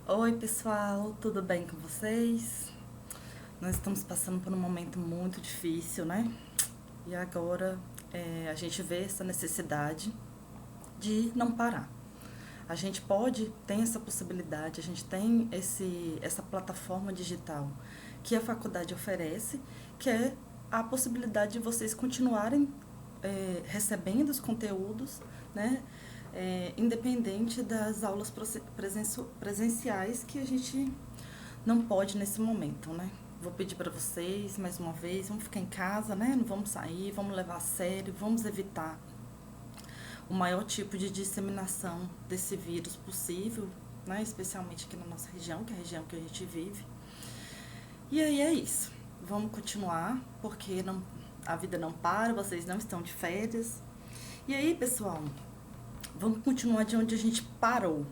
Oi, pessoal, tudo bem com vocês? Nós estamos passando por um momento muito difícil, né? E agora a gente vê essa necessidade de não parar. A gente tem essa possibilidade, a gente tem essa plataforma digital que a faculdade oferece, que é a possibilidade de vocês continuarem recebendo os conteúdos, né? Independente das aulas presenciais que a gente não pode nesse momento, né? Vou pedir para vocês mais uma vez, vamos ficar em casa, né? Não vamos sair, vamos levar a sério, vamos evitar o maior tipo de disseminação desse vírus possível, né? Especialmente aqui na nossa região, que é a região que a gente vive. E aí é isso. Vamos continuar, porque a vida não para, vocês não estão de férias. E aí, pessoal, vamos continuar de onde a gente parou.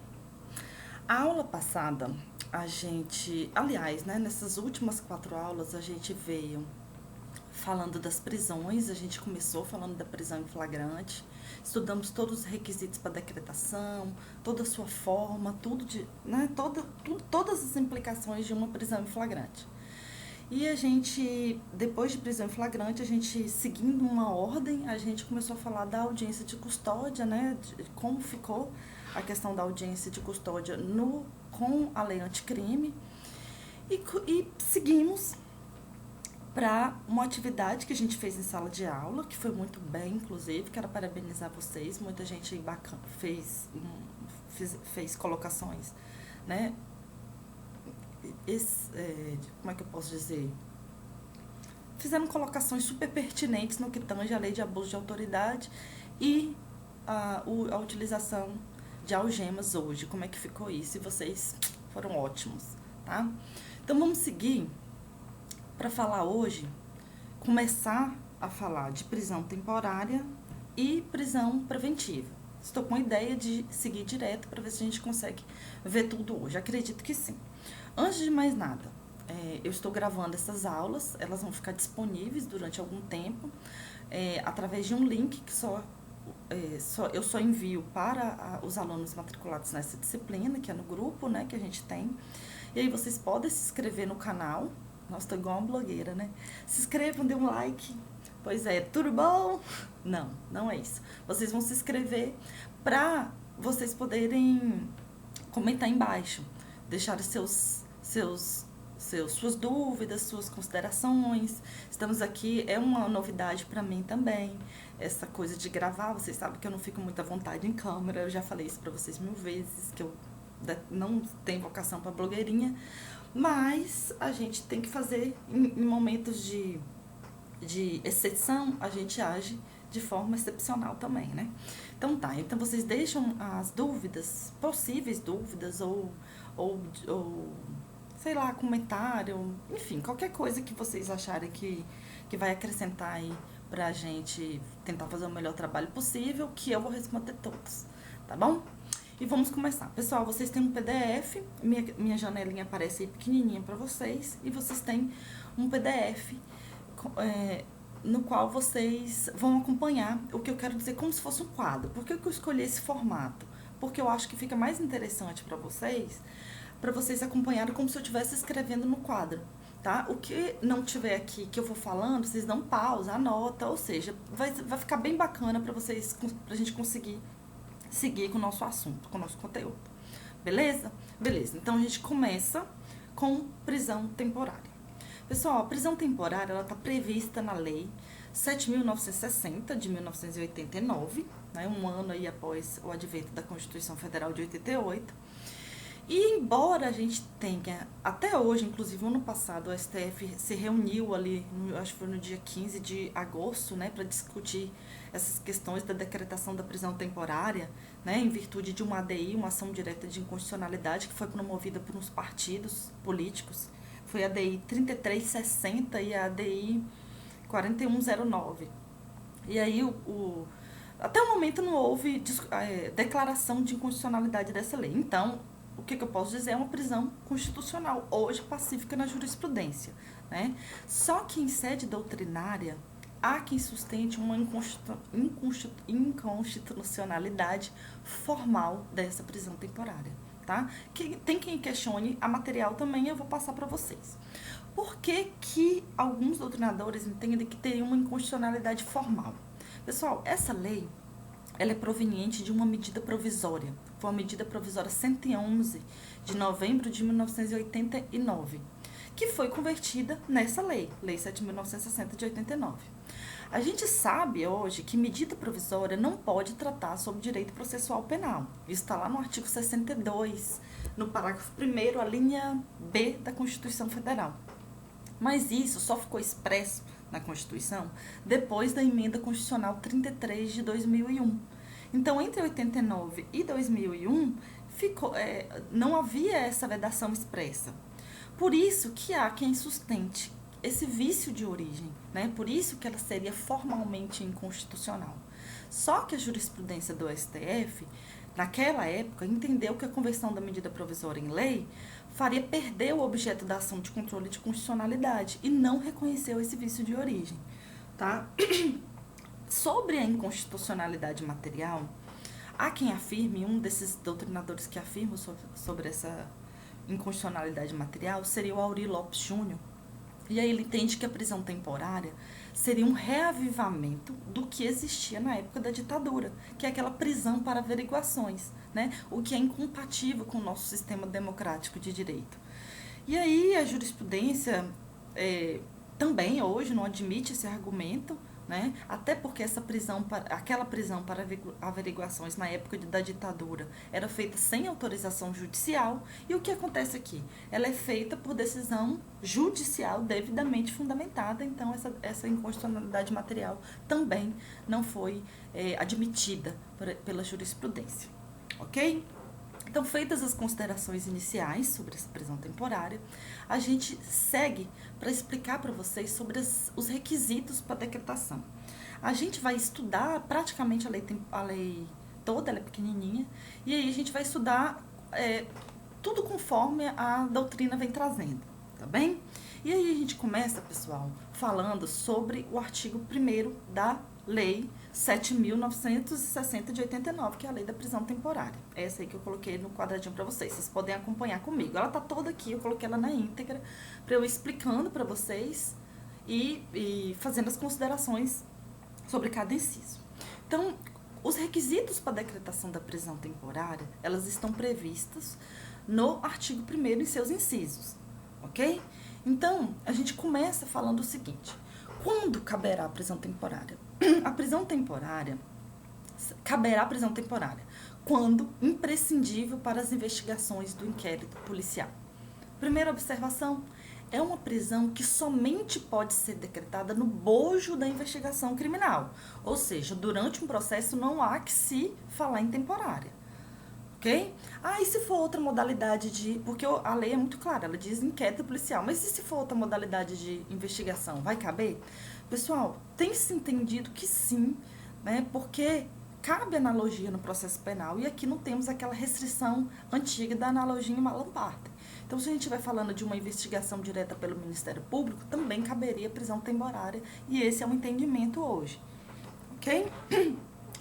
A aula passada, aliás, né, nessas últimas 4 aulas, a gente veio falando das prisões, a gente começou falando da prisão em flagrante, estudamos todos os requisitos para decretação, toda a sua forma, todas as implicações de uma prisão em flagrante. E a gente, depois de prisão em flagrante, a gente, seguindo uma ordem, a gente começou a falar da audiência de custódia, né? De como ficou a questão da audiência de custódia com a lei anticrime. E seguimos para uma atividade que a gente fez em sala de aula, que foi muito bem, inclusive. Quero parabenizar vocês, muita gente bacana fez colocações, né? Como é que eu posso dizer? Fizeram colocações super pertinentes no que tange a lei de abuso de autoridade e a utilização de algemas hoje. Como é que ficou isso? E vocês foram ótimos, tá? Então vamos seguir para falar hoje, começar a falar de prisão temporária e prisão preventiva. Estou com a ideia de seguir direto para ver se a gente consegue ver tudo hoje. Acredito que sim. Antes de mais nada, eu estou gravando essas aulas, elas vão ficar disponíveis durante algum tempo, através de um link que eu só envio para os alunos matriculados nessa disciplina, que é no grupo, né, que a gente tem. E aí vocês podem se inscrever no canal. Nossa, tô igual uma blogueira, né? Se inscrevam, dê um like. Pois é, tudo bom? Não, não é isso. Vocês vão se inscrever para vocês poderem comentar embaixo, deixar suas dúvidas, suas considerações. Estamos aqui, é uma novidade para mim também, essa coisa de gravar. Vocês sabem que eu não fico muito à vontade em câmera, eu já falei isso para vocês 1000 vezes, que eu não tenho vocação para blogueirinha, mas a gente tem que fazer em momentos de exceção, a gente age de forma excepcional também, né? Então tá, então vocês deixam as dúvidas, possíveis dúvidas, ou sei lá, comentário, enfim, qualquer coisa que vocês acharem que vai acrescentar aí pra gente tentar fazer o melhor trabalho possível, que eu vou responder todos, tá bom? E vamos começar. Pessoal, vocês têm um PDF, minha janelinha aparece aí pequenininha para vocês, e vocês têm um PDF no qual vocês vão acompanhar o que eu quero dizer como se fosse um quadro. Por que eu escolhi esse formato? Porque eu acho que fica mais interessante para vocês acompanharem como se eu estivesse escrevendo no quadro, tá? O que não tiver aqui que eu vou falando, vocês dão pausa, anota, ou seja, vai ficar bem bacana pra gente conseguir seguir com o nosso assunto, com o nosso conteúdo. Beleza? Beleza. Então a gente começa com prisão temporária. Pessoal, a prisão temporária ela está prevista na Lei 7.960 de 1989, né, um ano aí após o advento da Constituição Federal de 88. E embora a gente tenha, até hoje, inclusive ano passado, o STF se reuniu ali, acho que foi no dia 15 de agosto, né, para discutir essas questões da decretação da prisão temporária, né, em virtude de uma ADI, uma ação direta de inconstitucionalidade, que foi promovida por uns partidos políticos. Foi a ADI 3360 e a ADI 4109. E aí, até o momento não houve declaração de inconstitucionalidade dessa lei. Então, o que eu posso dizer é uma prisão constitucional, hoje pacífica na jurisprudência, né? Só que em sede doutrinária, há quem sustente uma inconstitucionalidade formal dessa prisão temporária, tá? Tem quem questione a material também, eu vou passar para vocês. Por que que alguns doutrinadores entendem que teria uma inconstitucionalidade formal? Pessoal, essa lei, ela é proveniente de uma medida provisória. Foi a medida provisória 111 de novembro de 1989, que foi convertida nessa lei, Lei 7.960 de 89. A gente sabe hoje que medida provisória não pode tratar sobre direito processual penal. Isso está lá no artigo 62, no parágrafo 1º, a linha B da Constituição Federal. Mas isso só ficou expresso na Constituição depois da emenda constitucional 33 de 2001. Então, entre 89 e 2001, não havia essa vedação expressa. Por isso que há quem sustente esse vício de origem, né? Por isso que ela seria formalmente inconstitucional. Só que a jurisprudência do STF, naquela época, entendeu que a conversão da medida provisória em lei faria perder o objeto da ação de controle de constitucionalidade e não reconheceu esse vício de origem, tá? Sobre a inconstitucionalidade material, há quem afirme, um desses doutrinadores que afirma sobre essa inconstitucionalidade material seria o Aury Lopes Júnior. E aí ele entende que a prisão temporária seria um reavivamento do que existia na época da ditadura, que é aquela prisão para averiguações, né? O que é incompatível com o nosso sistema democrático de direito. E aí a jurisprudência também hoje não admite esse argumento, né? Até porque aquela prisão para averiguações na época da ditadura era feita sem autorização judicial. E o que acontece aqui? Ela é feita por decisão judicial devidamente fundamentada. Então, essa inconstitucionalidade material também não foi admitida pela jurisprudência. Ok? Então, feitas as considerações iniciais sobre essa prisão temporária, a gente segue para explicar para vocês sobre os requisitos para decretação. A gente vai estudar praticamente a lei toda, ela é pequenininha, e aí a gente vai estudar tudo conforme a doutrina vem trazendo, tá bem? E aí a gente começa, pessoal, falando sobre o artigo 1º da Lei 7.960 de 89, que é a lei da prisão temporária. Essa aí que eu coloquei no quadradinho para vocês. Vocês podem acompanhar comigo. Ela tá toda aqui, eu coloquei ela na íntegra para eu ir explicando para vocês e fazendo as considerações sobre cada inciso. Então, os requisitos para a decretação da prisão temporária, elas estão previstas no artigo 1º em seus incisos, ok? Então, a gente começa falando o seguinte: quando caberá a prisão temporária? Caberá a prisão temporária quando imprescindível para as investigações do inquérito policial. Primeira observação, é uma prisão que somente pode ser decretada no bojo da investigação criminal, ou seja, durante um processo não há que se falar em temporária. Ok? E se for outra modalidade porque a lei é muito clara, ela diz inquérito policial, mas e se for outra modalidade de investigação, vai caber? Pessoal, tem se entendido que sim, né? Porque cabe analogia no processo penal e aqui não temos aquela restrição antiga da analogia em Malam Partem. Então, se a gente estiver falando de uma investigação direta pelo Ministério Público, também caberia prisão temporária e esse é o entendimento hoje. Ok?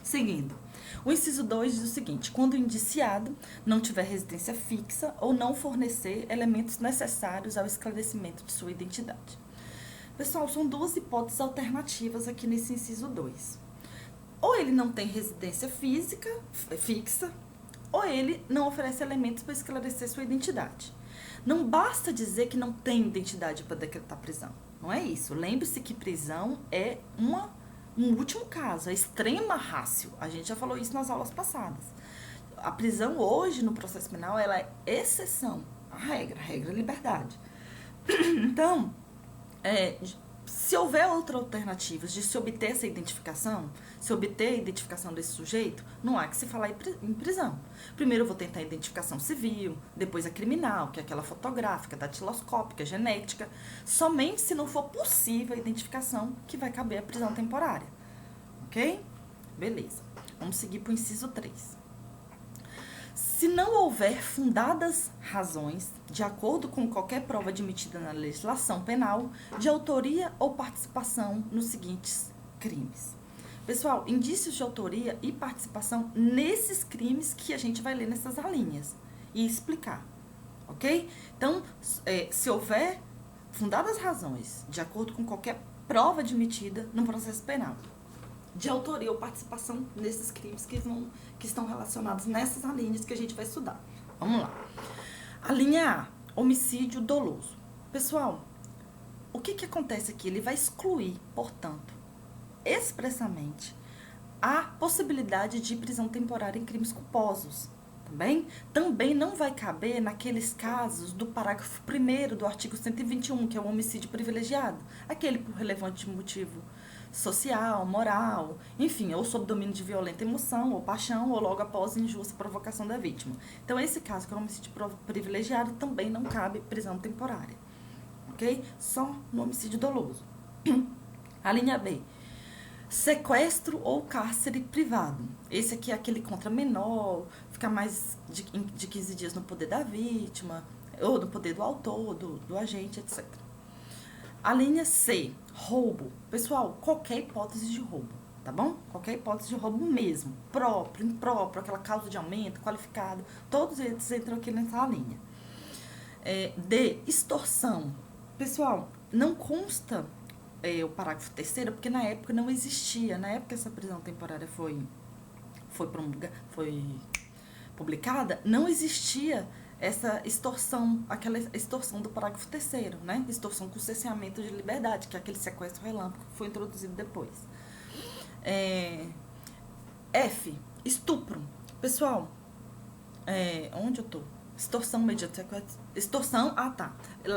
Seguindo. O inciso 2 diz o seguinte: quando o indiciado não tiver residência fixa ou não fornecer elementos necessários ao esclarecimento de sua identidade. Pessoal, são duas hipóteses alternativas aqui nesse inciso 2. Ou ele não tem residência fixa, ou ele não oferece elementos para esclarecer sua identidade. Não basta dizer que não tem identidade para decretar prisão. Não é isso. Lembre-se que prisão é um último caso, é extrema ratio. A gente já falou isso nas aulas passadas. A prisão hoje no processo penal, ela é exceção. A regra é liberdade. Então, se houver outras alternativas de se obter essa identificação, se obter a identificação desse sujeito, não há que se falar em prisão. Primeiro eu vou tentar a identificação civil, depois a criminal, que é aquela fotográfica, datiloscópica, genética. Somente se não for possível a identificação que vai caber a prisão temporária. Ok? Beleza. Vamos seguir para o inciso 3. Se não houver fundadas razões, de acordo com qualquer prova admitida na legislação penal, de autoria ou participação nos seguintes crimes. Pessoal, indícios de autoria e participação nesses crimes que a gente vai ler nessas alíneas. e explicar, ok? Então, se houver fundadas razões, de acordo com qualquer prova admitida no processo penal, de autoria ou participação nesses crimes que estão relacionados nessas alíneas que a gente vai estudar. Vamos lá. A linha A, homicídio doloso. Pessoal, o que acontece aqui? Ele vai excluir, portanto, expressamente, a possibilidade de prisão temporária em crimes culposos. Também não vai caber naqueles casos do parágrafo 1º do artigo 121, que é o homicídio privilegiado, aquele por relevante motivo social, moral, enfim, ou sob domínio de violenta emoção ou paixão, ou logo após injusta provocação da vítima. Então, esse caso, que é o homicídio privilegiado, também não cabe prisão temporária, ok? Só no homicídio doloso. A linha B, sequestro ou cárcere privado. Esse aqui é aquele contra menor, fica mais de 15 dias no poder da vítima, ou no poder do autor, do agente, etc. A linha C, roubo. Pessoal, qualquer hipótese de roubo, tá bom? Qualquer hipótese de roubo mesmo. Próprio, impróprio, aquela causa de aumento, qualificado. Todos eles entram aqui nessa linha. D, extorsão. Pessoal, não consta o parágrafo 3º, porque na época não existia. Na época que essa prisão temporária foi publicada, não existia essa extorsão, aquela extorsão do parágrafo 3º, né? Extorsão com cerceamento de liberdade, que é aquele sequestro relâmpago que foi introduzido depois. F, estupro. Pessoal, onde eu tô? Extorsão mediante sequestro. Extorsão,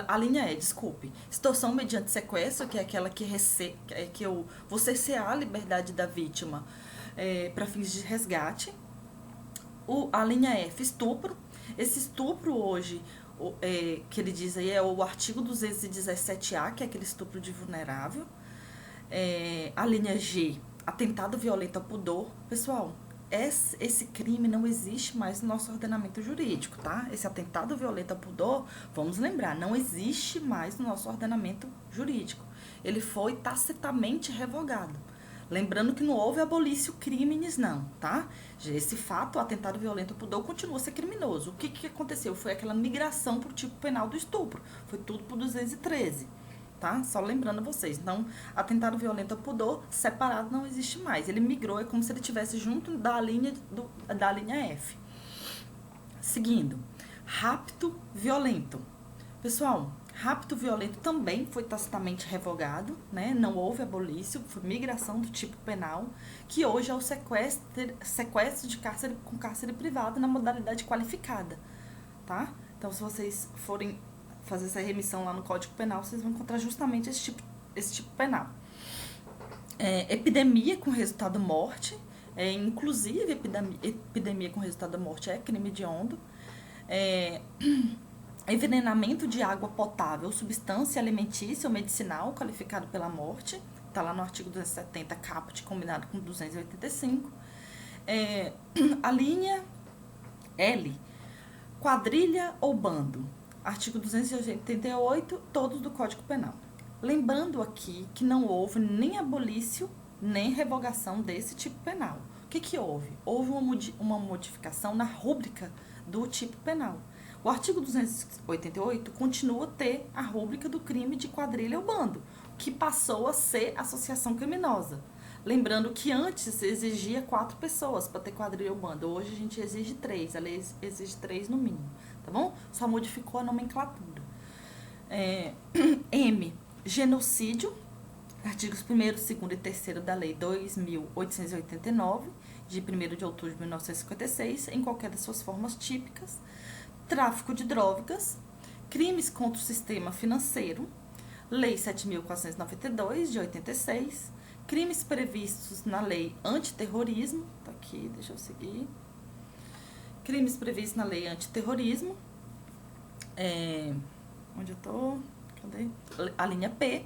a linha E, desculpe. Extorsão mediante sequestro, que é aquela que eu vou cercear a liberdade da vítima para fins de resgate. A linha F, estupro. Esse estupro hoje, que ele diz aí, é o artigo 217A, que é aquele estupro de vulnerável. A linha G, atentado violento ao pudor. Pessoal, esse crime não existe mais no nosso ordenamento jurídico, tá? Esse atentado violento ao pudor, vamos lembrar, não existe mais no nosso ordenamento jurídico. Ele foi tacitamente revogado. Lembrando que não houve abolício crimes, não, tá? Esse fato, o atentado violento ao pudor, continua a ser criminoso. O que aconteceu? Foi aquela migração para o tipo penal do estupro. Foi tudo por 213, tá? Só lembrando a vocês. Então, atentado violento ao pudor, separado, não existe mais. Ele migrou, é como se ele estivesse junto da linha F. Seguindo, rapto violento. Pessoal, rapto violento também foi tacitamente revogado, né? Não houve abolício, foi migração do tipo penal, que hoje é o sequestro de cárcere com cárcere privado na modalidade qualificada, tá? Então, se vocês forem fazer essa remissão lá no Código Penal, vocês vão encontrar justamente esse tipo penal. Epidemia com resultado morte, inclusive epidemia com resultado morte é crime hediondo. Envenenamento de água potável, substância alimentícia ou medicinal qualificado pela morte, está lá no artigo 270, caput, combinado com 285. A linha L, quadrilha ou bando, artigo 288, todos do Código Penal. Lembrando aqui que não houve nem abolício, nem revogação desse tipo penal. O que houve? Houve uma modificação na rúbrica do tipo penal. O artigo 288 continua a ter a rúbrica do crime de quadrilha ou bando, que passou a ser associação criminosa. Lembrando que antes exigia 4 pessoas para ter quadrilha ou bando. Hoje a gente exige 3, a lei exige 3 no mínimo, tá bom? Só modificou a nomenclatura. M, genocídio, artigos 1º, 2º e 3º da Lei 2.889, de 1º de outubro de 1956, em qualquer das suas formas típicas. Tráfico de drogas, crimes contra o sistema financeiro, Lei 7.492, de 86, crimes previstos na Lei Antiterrorismo, tá aqui, deixa eu seguir, crimes previstos na Lei Antiterrorismo, onde eu tô? Cadê? A linha P,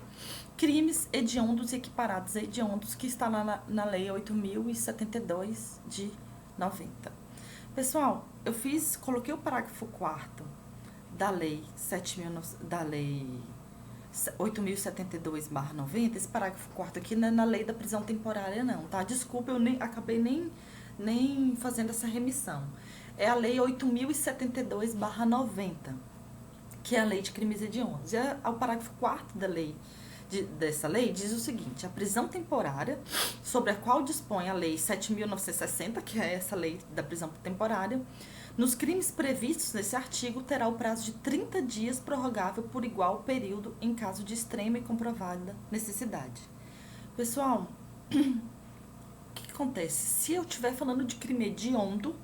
crimes hediondos e equiparados a hediondos, que está lá na Lei 8.072, de 90. Pessoal, coloquei o parágrafo 4º da Lei 8.072/90, esse parágrafo 4º aqui não é na Lei da Prisão Temporária não, tá? Desculpa, eu acabei nem fazendo essa remissão. é a Lei 8.072/90, que é a Lei de Crimes Hediondos. E o parágrafo 4º da lei, dessa lei diz o seguinte: a prisão temporária, sobre a qual dispõe a Lei 7.960, que é essa lei da prisão temporária, nos crimes previstos nesse artigo, terá o prazo de 30 dias prorrogável por igual período em caso de extrema e comprovada necessidade. Pessoal, o que acontece? Se eu estiver falando de crime hediondo,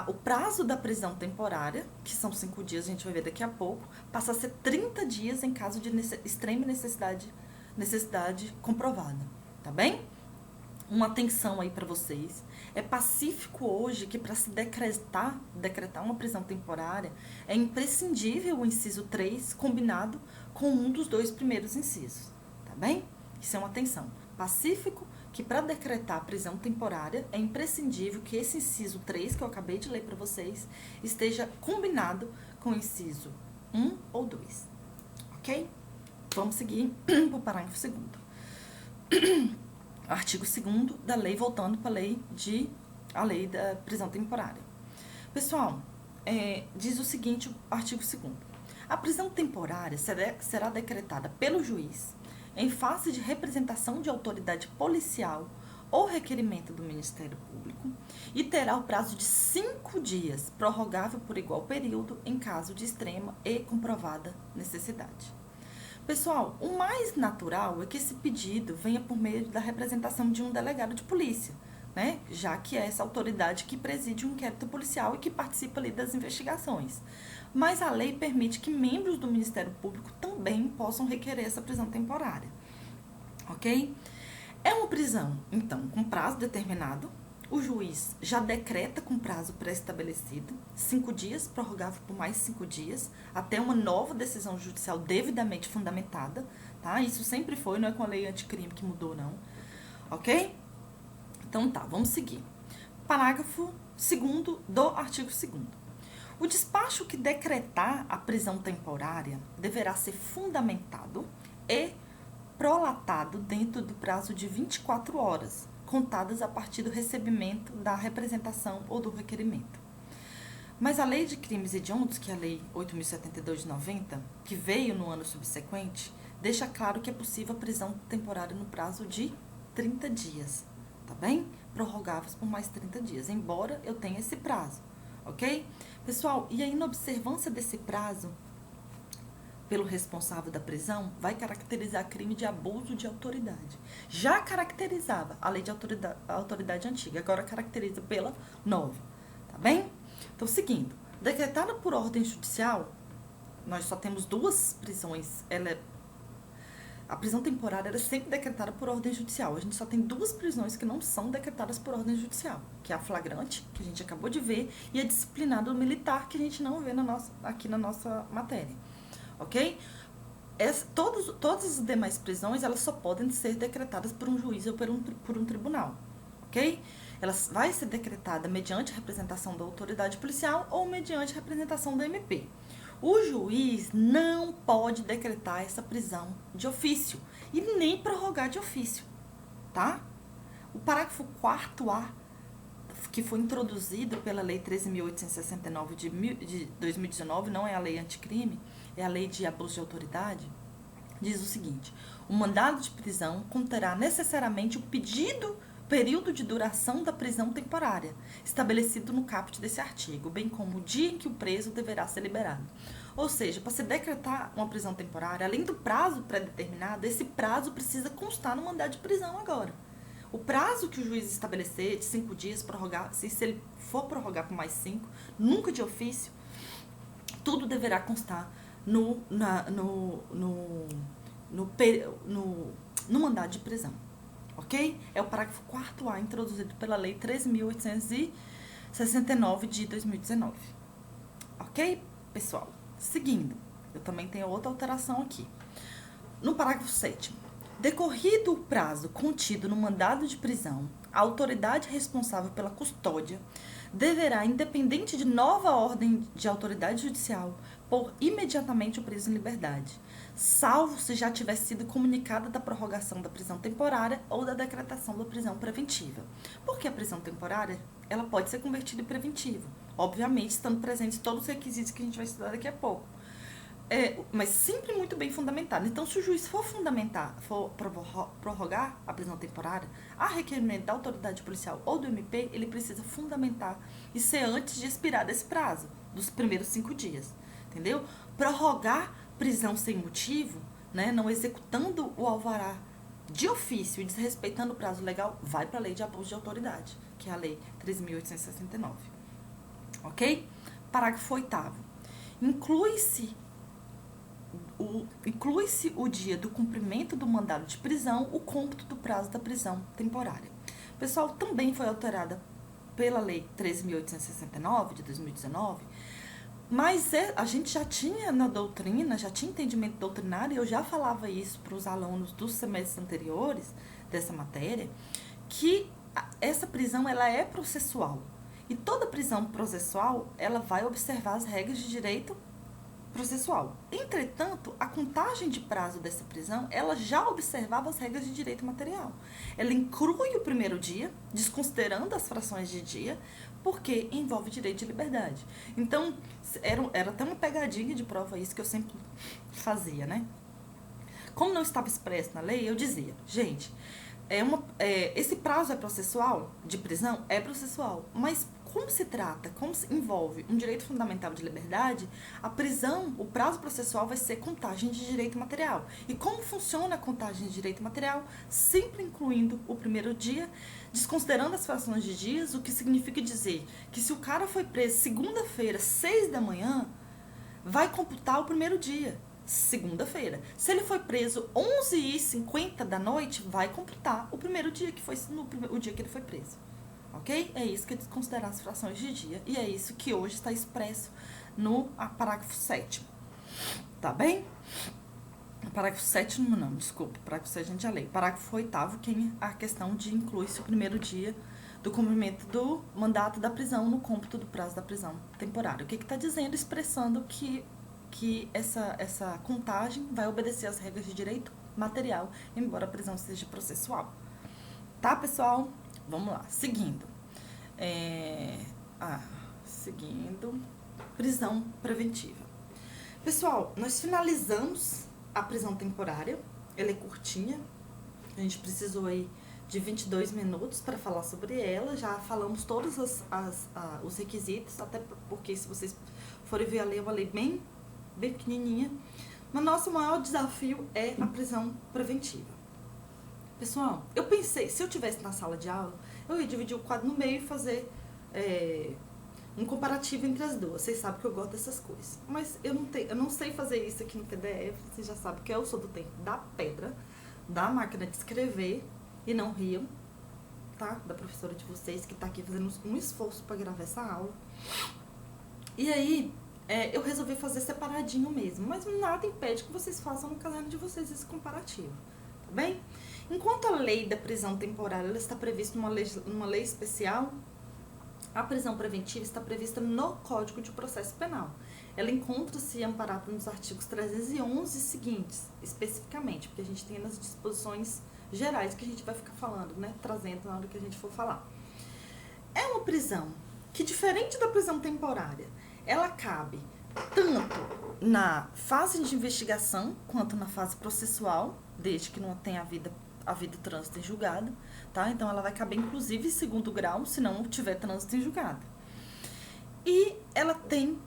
o prazo da prisão temporária, que são 5 dias, a gente vai ver daqui a pouco, passa a ser 30 dias em caso de extrema necessidade comprovada, tá bem? Uma atenção aí para vocês. É pacífico hoje que para se decretar uma prisão temporária, é imprescindível o inciso 3 combinado com um dos 2 primeiros incisos, tá bem? Isso é uma atenção. Pacífico que para decretar a prisão temporária é imprescindível que esse inciso 3, que eu acabei de ler para vocês, esteja combinado com o inciso 1 ou 2, ok? Vamos seguir para o parágrafo 2º. Artigo 2º da lei, voltando para a lei da prisão temporária. Pessoal, diz o seguinte, o artigo 2º. A prisão temporária será decretada pelo juiz em face de representação de autoridade policial ou requerimento do Ministério Público e terá o prazo de 5 dias, prorrogável por igual período em caso de extrema e comprovada necessidade. Pessoal, o mais natural é que esse pedido venha por meio da representação de um delegado de polícia, né? Já que é essa autoridade que preside um inquérito policial e que participa ali das investigações. Mas a lei permite que membros do Ministério Público também possam requerer essa prisão temporária, ok? É uma prisão, então, com prazo determinado. O juiz já decreta com prazo pré-estabelecido, 5 dias, prorrogável por mais 5 dias, até uma nova decisão judicial devidamente fundamentada, tá? Isso sempre foi, não é com a lei anticrime que mudou, não, ok? Então tá, vamos seguir. Parágrafo 2º do artigo 2º. O despacho que decretar a prisão temporária deverá ser fundamentado e prolatado dentro do prazo de 24 horas, contadas a partir do recebimento da representação ou do requerimento. Mas a Lei de Crimes Hediondos, que é a Lei 8.072/90, que veio no ano subsequente, deixa claro que é possível a prisão temporária no prazo de 30 dias, tá bem? Prorrogáveis por mais 30 dias, embora eu tenha esse prazo, ok? Pessoal, e a inobservância desse prazo pelo responsável da prisão vai caracterizar crime de abuso de autoridade. Já caracterizava a lei de autoridade antiga, agora caracteriza pela nova, tá bem? Então, seguindo, decretada por ordem judicial, nós só temos 2 prisões, a prisão temporária era sempre decretada por ordem judicial. A gente só tem 2 prisões que não são decretadas por ordem judicial, que é a flagrante, que a gente acabou de ver, e a disciplinado militar, que a gente não vê aqui na nossa matéria, ok? Todas as demais prisões, elas só podem ser decretadas por um juiz ou por um tribunal, ok? Ela vai ser decretada mediante representação da autoridade policial ou mediante representação do MP. O juiz não pode decretar essa prisão de ofício e nem prorrogar de ofício, tá? O parágrafo 4º-A, que foi introduzido pela Lei 13.869 de 2019, não é a lei anticrime, é a lei de abuso de autoridade, diz o seguinte: o mandado de prisão conterá necessariamente o período de duração da prisão temporária, estabelecido no caput desse artigo, bem como o dia em que o preso deverá ser liberado. Ou seja, para se decretar uma prisão temporária, além do prazo pré-determinado, esse prazo precisa constar no mandado de prisão agora. O prazo que o juiz estabelecer, de 5 dias, prorrogar, se ele for prorrogar por mais 5, nunca de ofício, tudo deverá constar no mandado de prisão. Ok? É o parágrafo 4º-A, introduzido pela Lei 13.869 de 2019. Ok, pessoal? Seguindo, eu também tenho outra alteração aqui. No parágrafo 7º, decorrido o prazo contido no mandado de prisão, a autoridade responsável pela custódia deverá, independente de nova ordem de autoridade judicial, pôr imediatamente o preso em liberdade, salvo se já tiver sido comunicada da prorrogação da prisão temporária ou da decretação da prisão preventiva. Porque a prisão temporária, ela pode ser convertida em preventiva, obviamente estando presentes todos os requisitos que a gente vai estudar daqui a pouco. Mas sempre muito bem fundamentado. Então, se o juiz for prorrogar a prisão temporária, a requerimento da autoridade policial ou do MP, ele precisa fundamentar e ser antes de expirar desse prazo, dos primeiros 5 dias. Entendeu? Prorrogar prisão sem motivo, né, não executando o alvará de ofício e desrespeitando o prazo legal, vai para a lei de abuso de autoridade, que é a lei 13.869. Ok? Parágrafo 8º. Inclui-se o dia do cumprimento do mandado de prisão, o cômputo do prazo da prisão temporária. Pessoal, também foi alterada pela Lei 13.869, de 2019, mas a gente já tinha na doutrina, já tinha entendimento doutrinário, e eu já falava isso para os alunos dos semestres anteriores dessa matéria, que essa prisão ela é processual. E toda prisão processual, ela vai observar as regras de direito processual. Entretanto, a contagem de prazo dessa prisão, ela já observava as regras de direito material. Ela inclui o primeiro dia, desconsiderando as frações de dia, porque envolve direito de liberdade. Então, era até uma pegadinha de prova isso que eu sempre fazia, né? Como não estava expresso na lei, eu dizia, gente, esse prazo é processual de prisão? É processual, mas como se trata, como se envolve um direito fundamental de liberdade, a prisão, o prazo processual vai ser contagem de direito material. E como funciona a contagem de direito material? Sempre incluindo o primeiro dia, desconsiderando as frações de dias, o que significa dizer que se o cara foi preso segunda-feira, 6 da manhã, vai computar o primeiro dia, segunda-feira. Se ele foi preso 11h50 da noite, vai computar o primeiro dia, que foi o dia que ele foi preso. Ok? É isso que é desconsiderar as frações de dia. E é isso que hoje está expresso no parágrafo 7º. Tá bem? Parágrafo 7º não, desculpa. Parágrafo 7º a gente já leu. Parágrafo 8º, que é a questão de incluir-se o primeiro dia do cumprimento do mandato da prisão no cômputo do prazo da prisão temporária. O que está dizendo? Expressando que essa contagem vai obedecer às regras de direito material, embora a prisão seja processual. Tá, pessoal? Vamos lá, seguindo. Seguindo. Prisão preventiva. Pessoal, nós finalizamos a prisão temporária. Ela é curtinha. A gente precisou aí de 22 minutos para falar sobre ela. Já falamos todos os requisitos, até porque se vocês forem ver a lei, é uma lei bem pequenininha. Mas nosso maior desafio é a prisão preventiva. Pessoal, eu pensei, se eu estivesse na sala de aula, eu ia dividir o quadro no meio e fazer um comparativo entre as duas. Vocês sabem que eu gosto dessas coisas. Mas eu não sei fazer isso aqui no PDF. Vocês já sabem que eu sou do tempo da pedra, da máquina de escrever. E não riam, tá? Da professora de vocês, que tá aqui fazendo um esforço para gravar essa aula. E aí, eu resolvi fazer separadinho mesmo. Mas nada impede que vocês façam no caderno de vocês esse comparativo. Tá bem? Enquanto a lei da prisão temporária ela está prevista numa lei especial, a prisão preventiva está prevista no Código de Processo Penal. Ela encontra-se amparada nos artigos 311 seguintes, especificamente, porque a gente tem nas disposições gerais que a gente vai ficar falando, né? Trazendo na hora que a gente for falar. É uma prisão que, diferente da prisão temporária, ela cabe tanto na fase de investigação quanto na fase processual, desde que não tenha havido trânsito em julgado, tá? Então, ela vai caber, inclusive, em segundo grau, se não tiver trânsito em julgado. E ela tem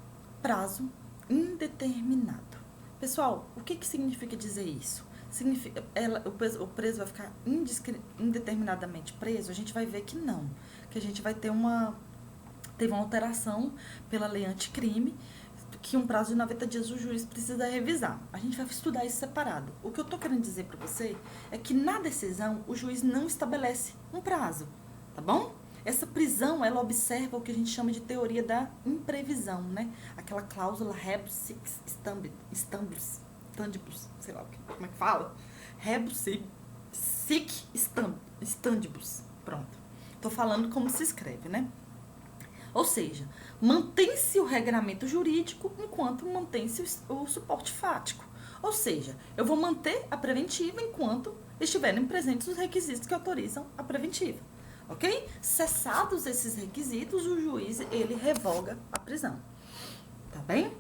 prazo indeterminado. Pessoal, o que significa dizer isso? Significa, o preso vai ficar indeterminadamente preso? A gente vai ver que não. Que a gente vai ter teve uma alteração pela lei anticrime, que um prazo de 90 dias o juiz precisa revisar. A gente vai estudar isso separado. O que eu tô querendo dizer para você é que na decisão o juiz não estabelece um prazo, tá bom? Essa prisão, ela observa o que a gente chama de teoria da imprevisão, né? Aquela cláusula rebus sic stantibus, sei lá como é que fala? Rebus sic stantibus. Pronto. Tô falando como se escreve, né? Ou seja, mantém-se o regramento jurídico enquanto mantém-se o suporte fático. Ou seja, eu vou manter a preventiva enquanto estiverem presentes os requisitos que autorizam a preventiva. Ok? Cessados esses requisitos, o juiz, ele revoga a prisão. Tá bem?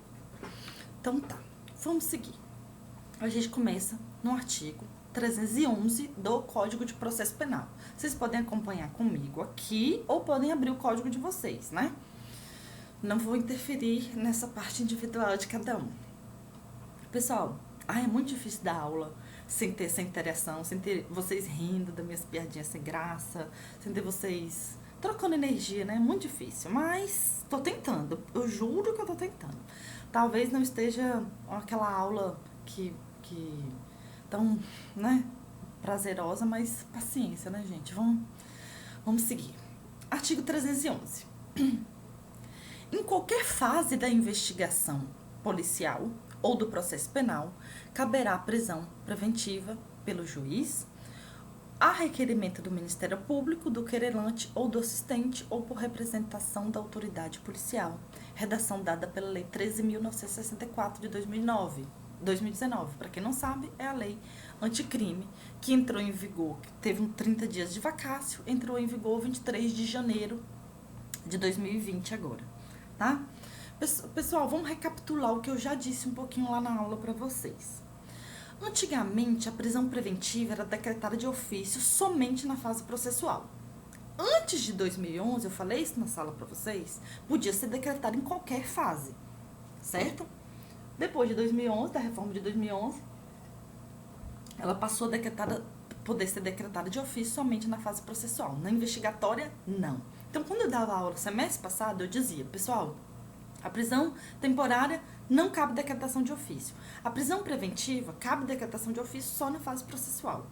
Então tá, vamos seguir. A gente começa no artigo 311 do Código de Processo Penal. Vocês podem acompanhar comigo aqui ou podem abrir o código de vocês, né? Não vou interferir nessa parte individual de cada um. Pessoal, é muito difícil dar aula sem ter essa interação, sem ter vocês rindo das minhas piadinhas sem graça, sem ter vocês trocando energia, né? É muito difícil, mas tô tentando, eu juro que eu tô tentando. Talvez não esteja aquela aula que tão, né, prazerosa, mas paciência, né, gente? Vamos seguir. Artigo 311. Em qualquer fase da investigação policial ou do processo penal, caberá prisão preventiva pelo juiz, a requerimento do Ministério Público, do querelante ou do assistente, ou por representação da autoridade policial. Redação dada pela Lei 13.964 de 2019. Para quem não sabe, é a lei anticrime, que entrou em vigor, teve 30 dias de vacácio, entrou em vigor 23 de janeiro de 2020 agora, tá? Pessoal, vamos recapitular o que eu já disse um pouquinho lá na aula para vocês. Antigamente, a prisão preventiva era decretada de ofício somente na fase processual. Antes de 2011, eu falei isso na sala para vocês, podia ser decretada em qualquer fase, certo? Depois de 2011, da reforma de 2011, ela passou a poder ser decretada de ofício somente na fase processual. Na investigatória, não. Então, quando eu dava aula semestre passado, eu dizia, pessoal, a prisão temporária não cabe decretação de ofício. A prisão preventiva cabe decretação de ofício só na fase processual.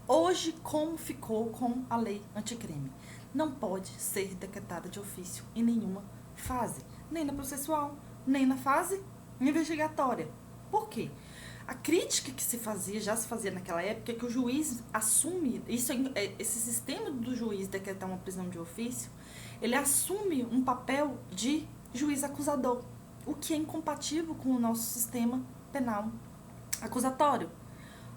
Hoje, como ficou com a lei anticrime? Não pode ser decretada de ofício em nenhuma fase. Nem na processual, nem na fase investigatória. Por quê? A crítica que já se fazia naquela época, é que o juiz assume, esse sistema do juiz decretar uma prisão de ofício, ele assume um papel de juiz acusador, o que é incompatível com o nosso sistema penal acusatório,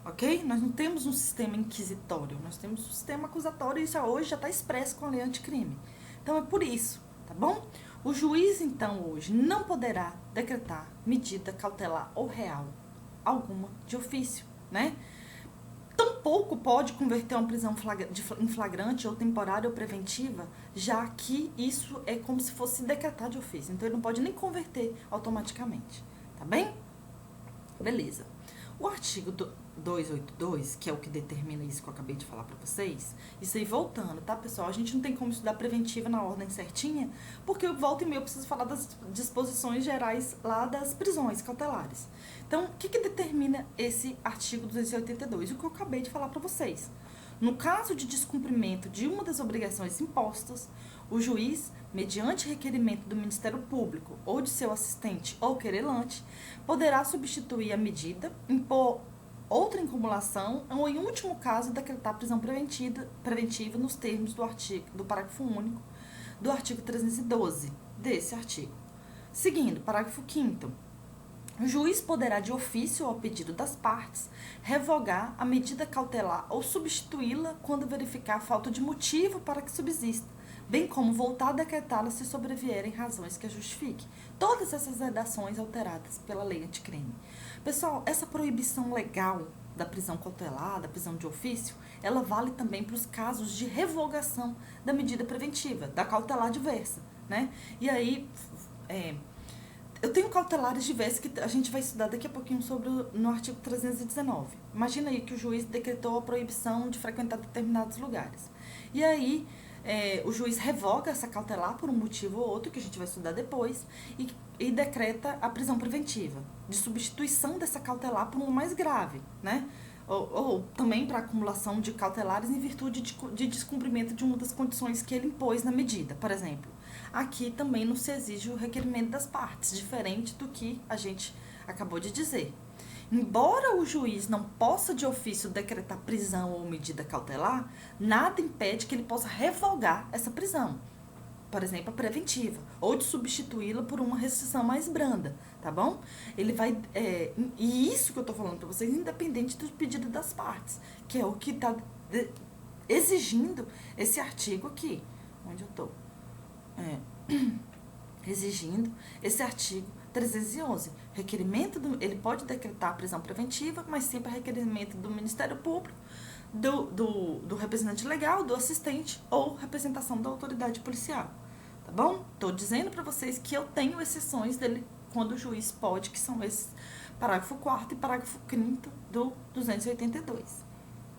ok? Nós não temos um sistema inquisitório, nós temos um sistema acusatório, e isso hoje já está expresso com a lei anticrime. Então é por isso, tá bom? O juiz, então, hoje não poderá decretar medida cautelar ou real alguma de ofício, né? Tampouco pode converter uma prisão em flagrante ou temporária ou preventiva, já que isso é como se fosse decretar de ofício. Então, ele não pode nem converter automaticamente, tá bem? Beleza. O artigo 282, que é o que determina isso que eu acabei de falar para vocês, isso aí voltando, tá, pessoal? A gente não tem como estudar preventiva na ordem certinha, porque eu volto e meio eu preciso falar das disposições gerais lá das prisões cautelares. Então, o que determina esse artigo 282? O que eu acabei de falar para vocês. No caso de descumprimento de uma das obrigações impostas, o juiz, mediante requerimento do Ministério Público ou de seu assistente ou querelante, poderá substituir a medida, impor outra incumulação ou, em último caso, decretar prisão preventiva nos termos do parágrafo único do artigo 312 desse artigo. Seguindo, parágrafo 5º. O juiz poderá, de ofício ou a pedido das partes, revogar a medida cautelar ou substituí-la quando verificar falta de motivo para que subsista, bem como voltar a decretá-la se sobrevierem razões que a justifiquem. Todas essas redações alteradas pela lei anticrime. Pessoal, essa proibição legal da prisão cautelar, da prisão de ofício, ela vale também para os casos de revogação da medida preventiva, da cautelar diversa, né? E aí, eu tenho cautelares diversos que a gente vai estudar daqui a pouquinho no artigo 319. Imagina aí que o juiz decretou a proibição de frequentar determinados lugares. E aí, o juiz revoga essa cautelar por um motivo ou outro, que a gente vai estudar depois, e decreta a prisão preventiva, de substituição dessa cautelar por uma mais grave, né? Ou também para acumulação de cautelares em virtude de descumprimento de uma das condições que ele impôs na medida. Por exemplo, aqui também não se exige o requerimento das partes, diferente do que a gente acabou de dizer. Embora o juiz não possa de ofício decretar prisão ou medida cautelar, nada impede que ele possa revogar essa prisão. por exemplo, a preventiva, ou de substituí-la por uma restrição mais branda, tá bom? Ele vai, e isso que eu tô falando pra vocês, independente do pedido das partes, que é o que tá exigindo esse artigo aqui, onde eu tô, exigindo esse artigo 311. Requerimento ele pode decretar a prisão preventiva, mas sempre a requerimento do Ministério Público, do representante legal, do assistente ou representação da autoridade policial. Tá bom? Tô dizendo para vocês que eu tenho exceções dele quando o juiz pode, que são esses parágrafo 4º e parágrafo 5º do 282.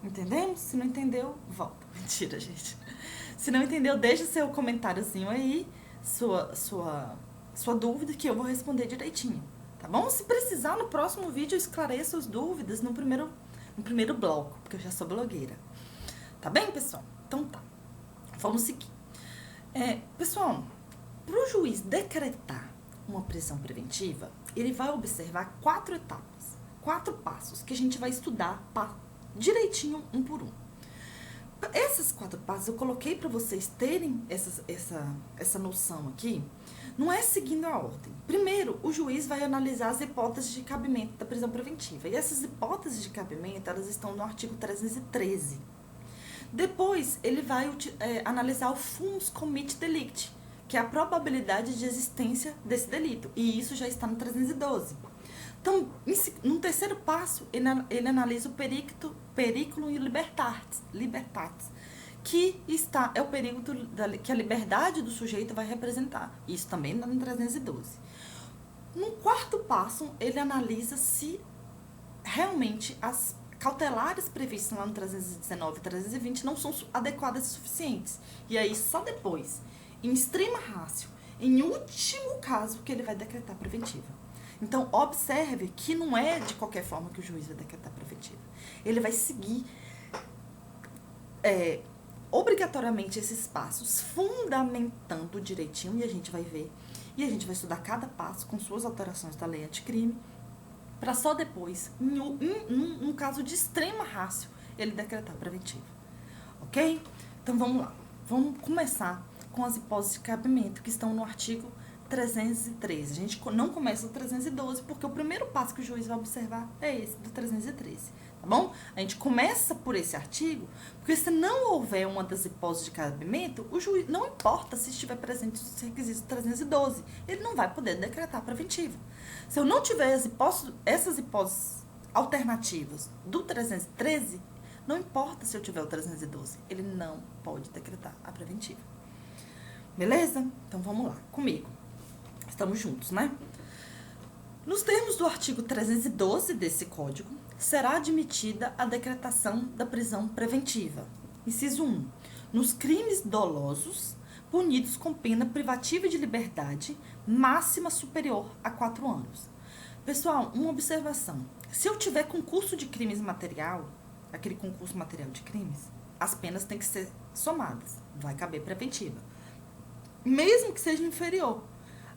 Entendemos? Se não entendeu, volta. Mentira, gente. Se não entendeu, deixa seu comentáriozinho aí, sua dúvida, que eu vou responder direitinho. Tá bom? Se precisar, no próximo vídeo eu esclareço as dúvidas no primeiro bloco, porque eu já sou blogueira. Tá bem, pessoal? Então tá. Vamos seguir. Pessoal, para o juiz decretar uma prisão preventiva, ele vai observar 4 etapas, 4 passos que a gente vai estudar direitinho um por um. Esses 4 passos eu coloquei para vocês terem essa noção aqui. Não é seguindo a ordem. Primeiro, o juiz vai analisar as hipóteses de cabimento da prisão preventiva. E essas hipóteses de cabimento, elas estão no artigo 313. Depois, ele vai analisar o fumus comit delicti, que é a probabilidade de existência desse delito. E isso já está no 312. Então, no terceiro passo, ele analisa o periculum e libertatis, que é o perigo que a liberdade do sujeito vai representar. Isso também está no 312. No quarto passo, ele analisa se realmente as cautelares previstas lá no 319 e 320 não são adequadas e suficientes. E aí, só depois, em extrema ratio, em último caso, que ele vai decretar preventiva. Então, observe que não é de qualquer forma que o juiz vai decretar preventiva. Ele vai seguir obrigatoriamente esses passos, fundamentando direitinho, e a gente vai ver, e a gente vai estudar cada passo com suas alterações da lei anticrime, para só depois, num caso de extrema ratio, ele decretar preventiva. Ok? Então, vamos lá. Vamos começar com as hipóteses de cabimento que estão no artigo 313. A gente não começa do 312, porque o primeiro passo que o juiz vai observar é esse, do 313. Tá bom? A gente começa por esse artigo, porque se não houver uma das hipóteses de cabimento, o juiz, não importa se estiver presente os requisitos do 312, ele não vai poder decretar preventiva. Se eu não tiver essas hipóteses alternativas do 313, não importa se eu tiver o 312, ele não pode decretar a preventiva. Beleza? Então vamos lá, comigo. Estamos juntos, né? Nos termos do artigo 312 desse código, será admitida a decretação da prisão preventiva. Inciso 1. Nos crimes dolosos, punidos com pena privativa de liberdade, máxima superior a 4 anos. Pessoal, uma observação. Se eu tiver concurso de crimes material, aquele concurso material de crimes, as penas têm que ser somadas. Vai caber preventiva. Mesmo que seja inferior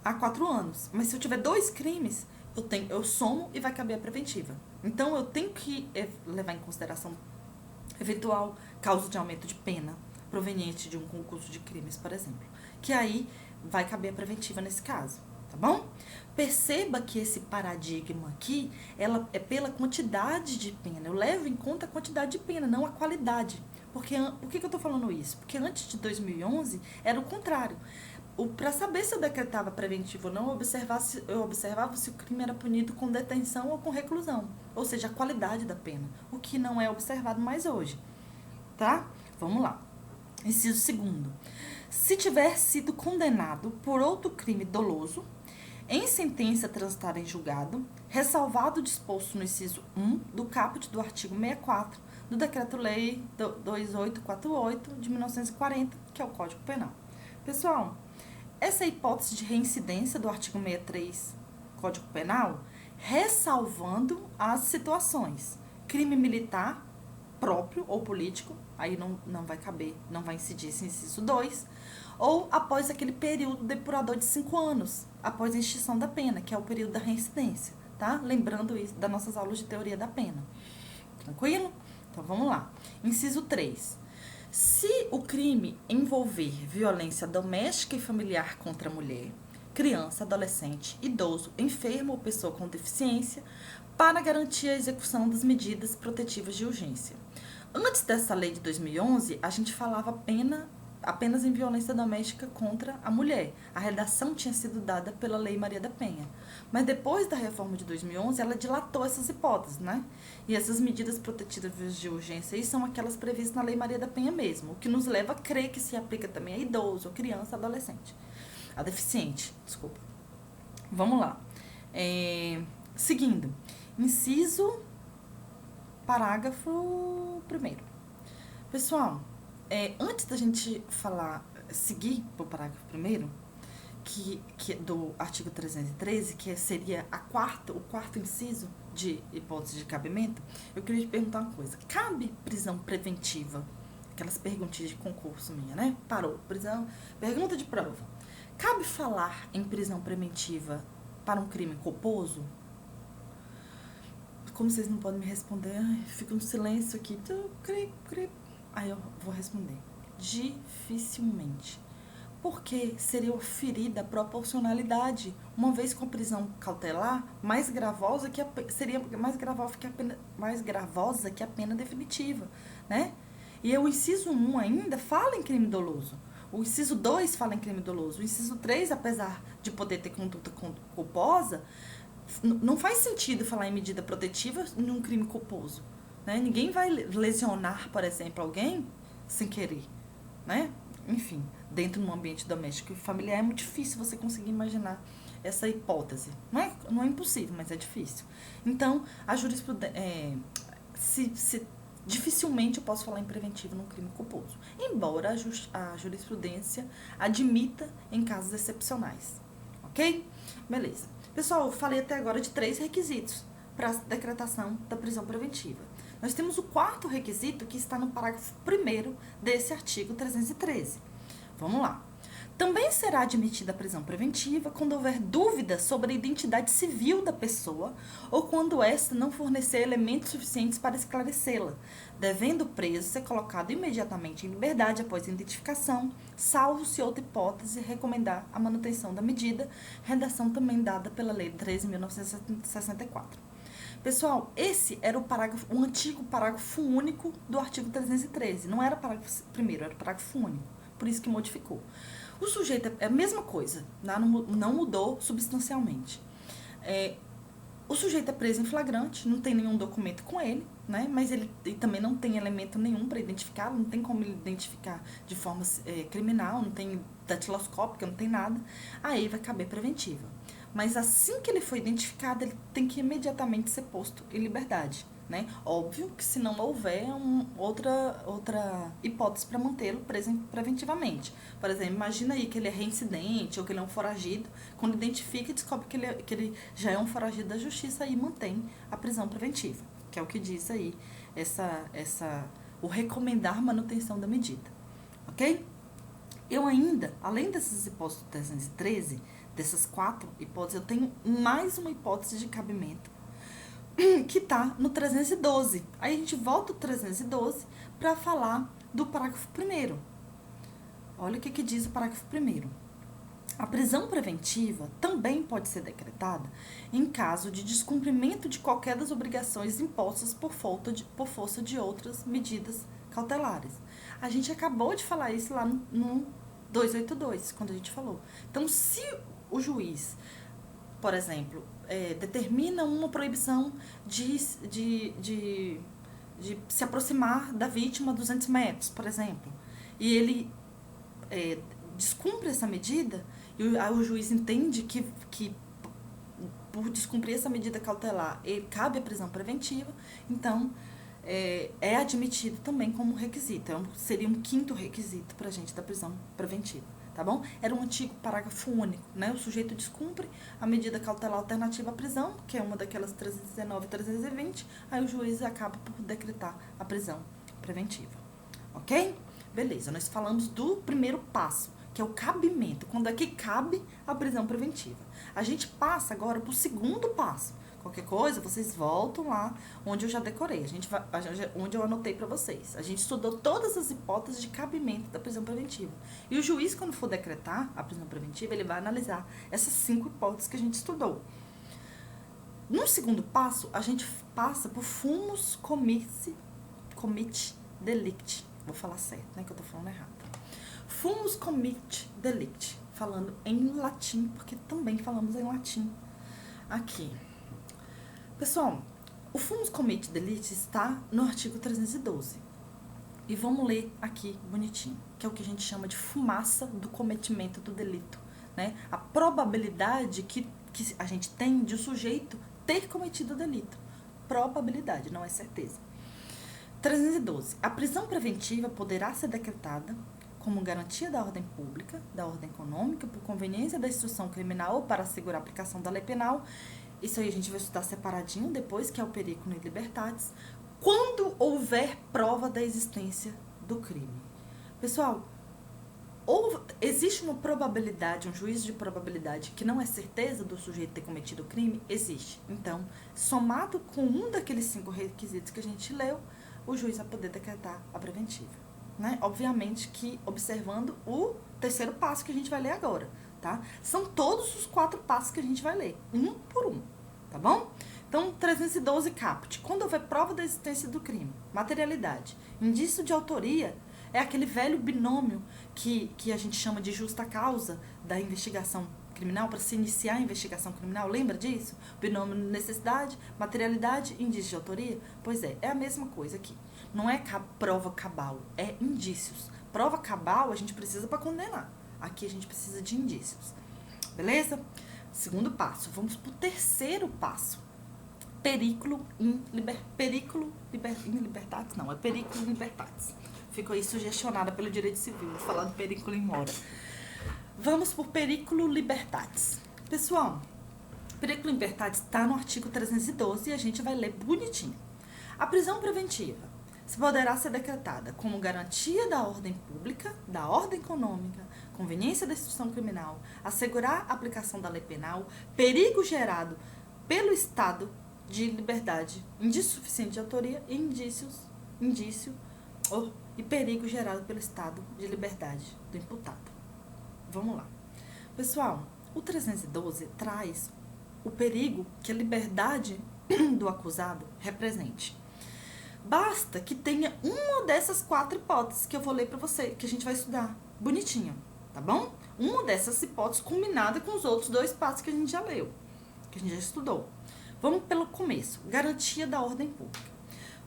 a 4 anos. Mas se eu tiver 2 crimes, eu somo e vai caber a preventiva. Então, eu tenho que levar em consideração eventual causa de aumento de pena proveniente de um concurso de crimes, por exemplo. Que aí vai caber a preventiva nesse caso, tá bom? Perceba que esse paradigma aqui, ela é pela quantidade de pena. Eu levo em conta a quantidade de pena, não a qualidade. Por que eu tô falando isso? Porque antes de 2011, era o contrário. Para saber se eu decretava preventivo ou não, eu observava se o crime era punido com detenção ou com reclusão. Ou seja, a qualidade da pena. O que não é observado mais hoje. Tá? Vamos lá. Inciso 2º. Se tiver sido condenado por outro crime doloso, em sentença transitada em julgado, ressalvado o disposto no inciso 1 do caput do artigo 64 do Decreto-Lei 2848 de 1940, que é o Código Penal. Pessoal, essa hipótese de reincidência do artigo 63 Código Penal, ressalvando as situações. Crime militar próprio ou político, aí não vai caber, não vai incidir esse inciso 2, ou após aquele período depurador de 5 anos, após a extinção da pena, que é o período da reincidência, tá? Lembrando isso das nossas aulas de teoria da pena. Tranquilo? Então, vamos lá. Inciso 3. Se o crime envolver violência doméstica e familiar contra a mulher, criança, adolescente, idoso, enfermo ou pessoa com deficiência, para garantir a execução das medidas protetivas de urgência. Antes dessa lei de 2011, a gente falava apenas em violência doméstica contra a mulher. A redação tinha sido dada pela Lei Maria da Penha. Mas depois da reforma de 2011, ela dilatou essas hipóteses, né? E essas medidas protetivas de urgência aí são aquelas previstas na Lei Maria da Penha mesmo, o que nos leva a crer que se aplica também a idoso, criança, adolescente. A deficiente, desculpa. Vamos lá. Seguindo. Inciso, parágrafo 1º. Pessoal, antes da gente seguir para o parágrafo 1º, que do artigo 313, que seria o quarto inciso de hipótese de cabimento, eu queria te perguntar uma coisa. Cabe prisão preventiva? Aquelas perguntinhas de concurso minha, né? Parou. Pergunta de prova. Cabe falar em prisão preventiva para um crime culposo? Como vocês não podem me responder, fica um silêncio aqui. Aí eu vou responder. Dificilmente. Porque seria ferida a proporcionalidade, uma vez com a prisão cautelar mais gravosa seria mais gravosa que a pena definitiva, né? E o inciso 1 ainda fala em crime doloso. O inciso 2 fala em crime doloso. O inciso 3, apesar de poder ter conduta culposa, não faz sentido falar em medida protetiva num crime culposo, né? Ninguém vai lesionar, por exemplo, alguém sem querer, né? Enfim, dentro de um ambiente doméstico e familiar é muito difícil você conseguir imaginar essa hipótese. Não é impossível, mas é difícil. Então, a jurisprudência... dificilmente eu posso falar em preventivo num crime culposo, embora a jurisprudência admita em casos excepcionais. Ok? Beleza. Pessoal, eu falei até agora de 3 requisitos para a decretação da prisão preventiva. Nós temos o 4º requisito que está no parágrafo 1º desse artigo 313. Vamos lá. Também será admitida a prisão preventiva quando houver dúvida sobre a identidade civil da pessoa ou quando esta não fornecer elementos suficientes para esclarecê-la, devendo o preso ser colocado imediatamente em liberdade após a identificação, salvo se outra hipótese recomendar a manutenção da medida, redação também dada pela Lei 13.964. Pessoal, esse era o antigo parágrafo único do artigo 313. Não era o parágrafo 1º, era o parágrafo único. Por isso que modificou. O sujeito é a mesma coisa, não mudou substancialmente. O sujeito é preso em flagrante, não tem nenhum documento com ele, né? Mas ele também não tem elemento nenhum para identificar, não tem como ele identificar de forma criminal, não tem datiloscópica, não tem nada. Aí vai caber preventiva. Mas assim que ele for identificado, ele tem que imediatamente ser posto em liberdade, né? Óbvio que se não houver outra hipótese para mantê-lo preso preventivamente. Por exemplo, imagina aí que ele é reincidente ou que ele é um foragido. Quando identifica e descobre que ele já é um foragido da justiça, aí mantém a prisão preventiva, que é o que diz aí o recomendar manutenção da medida. Ok? Eu ainda, além dessas hipóteses do 313, dessas 4 hipóteses, eu tenho mais uma hipótese de cabimento que está no 312. Aí a gente volta o 312 para falar do parágrafo 1º. Olha o que diz o parágrafo 1º. A prisão preventiva também pode ser decretada em caso de descumprimento de qualquer das obrigações impostas por força de outras medidas cautelares. A gente acabou de falar isso lá no 282, quando a gente falou. Então, se o juiz, por exemplo, determina uma proibição de se aproximar da vítima a 200 metros, por exemplo, e ele descumpre essa medida, e o juiz entende que por descumprir essa medida cautelar, cabe a prisão preventiva, então é admitido também como requisito. Seria um 5º requisito para a gente da prisão preventiva. Tá bom? Era um antigo parágrafo único, né? O sujeito descumpre a medida cautelar alternativa à prisão, que é uma daquelas 319 e 320, aí o juiz acaba por decretar a prisão preventiva. Ok? Beleza, nós falamos do primeiro passo, que é o cabimento, quando é que cabe a prisão preventiva. A gente passa agora para o segundo passo. Qualquer coisa, vocês voltam lá onde eu já decorei, onde eu anotei para vocês. A gente estudou todas as hipóteses de cabimento da prisão preventiva. E o juiz, quando for decretar a prisão preventiva, ele vai analisar essas 5 hipóteses que a gente estudou. No segundo passo, a gente passa por fumus comit delicti. Vou falar certo, né, que eu tô falando errado. Fumus comit delicti, falando em latim, porque também falamos em latim aqui. Pessoal, o fumus comit delicti está no artigo 312. E vamos ler aqui bonitinho, que é o que a gente chama de fumaça do cometimento do delito, né? A probabilidade que a gente tem de o sujeito ter cometido o delito. Probabilidade, não é certeza. 312. A prisão preventiva poderá ser decretada como garantia da ordem pública, da ordem econômica, por conveniência da instrução criminal ou para assegurar a aplicação da lei penal. Isso aí a gente vai estudar separadinho depois, que é o periculum in libertatis, quando houver prova da existência do crime. Pessoal, existe uma probabilidade, um juízo de probabilidade que não é certeza do sujeito ter cometido o crime? Existe. Então, somado com um daqueles 5 requisitos que a gente leu, o juiz vai poder decretar a preventiva, né? Obviamente que observando o terceiro passo que a gente vai ler agora, tá? São todos os 4 passos que a gente vai ler, um por um, tá bom? Então, 312 caput. Quando houver prova da existência do crime, materialidade, indício de autoria, é aquele velho binômio que a gente chama de justa causa da investigação criminal, para se iniciar a investigação criminal. Lembra disso? Binômio necessidade, materialidade, indício de autoria? Pois é a mesma coisa aqui. Não é prova cabal, é indícios. Prova cabal a gente precisa para condenar. Aqui a gente precisa de indícios. Beleza? Segundo passo. Vamos para o terceiro passo. Periculum in libertatis. Não, é periculum in libertatis. Ficou aí sugestionada pelo direito civil. Vou falar do periculum in mora. Vamos por periculum libertatis. Pessoal, periculum in libertatis está no artigo 312 e a gente vai ler bonitinho. A prisão preventiva poderá ser decretada como garantia da ordem pública, da ordem econômica, conveniência da instrução criminal, assegurar a aplicação da lei penal, perigo gerado pelo estado de liberdade, indício suficiente de autoria e e perigo gerado pelo estado de liberdade do imputado. Vamos lá. Pessoal, o 312 traz o perigo que a liberdade do acusado represente. Basta que tenha uma dessas 4 hipóteses que eu vou ler para você, que a gente vai estudar bonitinho, tá bom? Uma dessas hipóteses combinada com os outros 2 passos que a gente já leu, que a gente já estudou. Vamos pelo começo, garantia da ordem pública.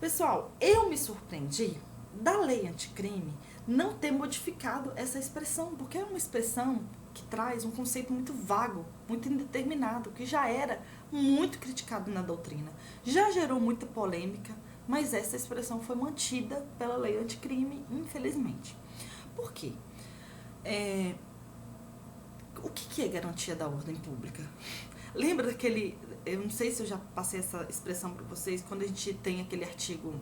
Pessoal, eu me surpreendi da lei anticrime não ter modificado essa expressão, porque é uma expressão que traz um conceito muito vago, muito indeterminado, que já era muito criticado na doutrina, já gerou muita polêmica, mas essa expressão foi mantida pela lei anticrime, infelizmente. Por quê? O que é garantia da ordem pública? Lembra daquele, eu não sei se eu já passei essa expressão para vocês, quando a gente tem aquele artigo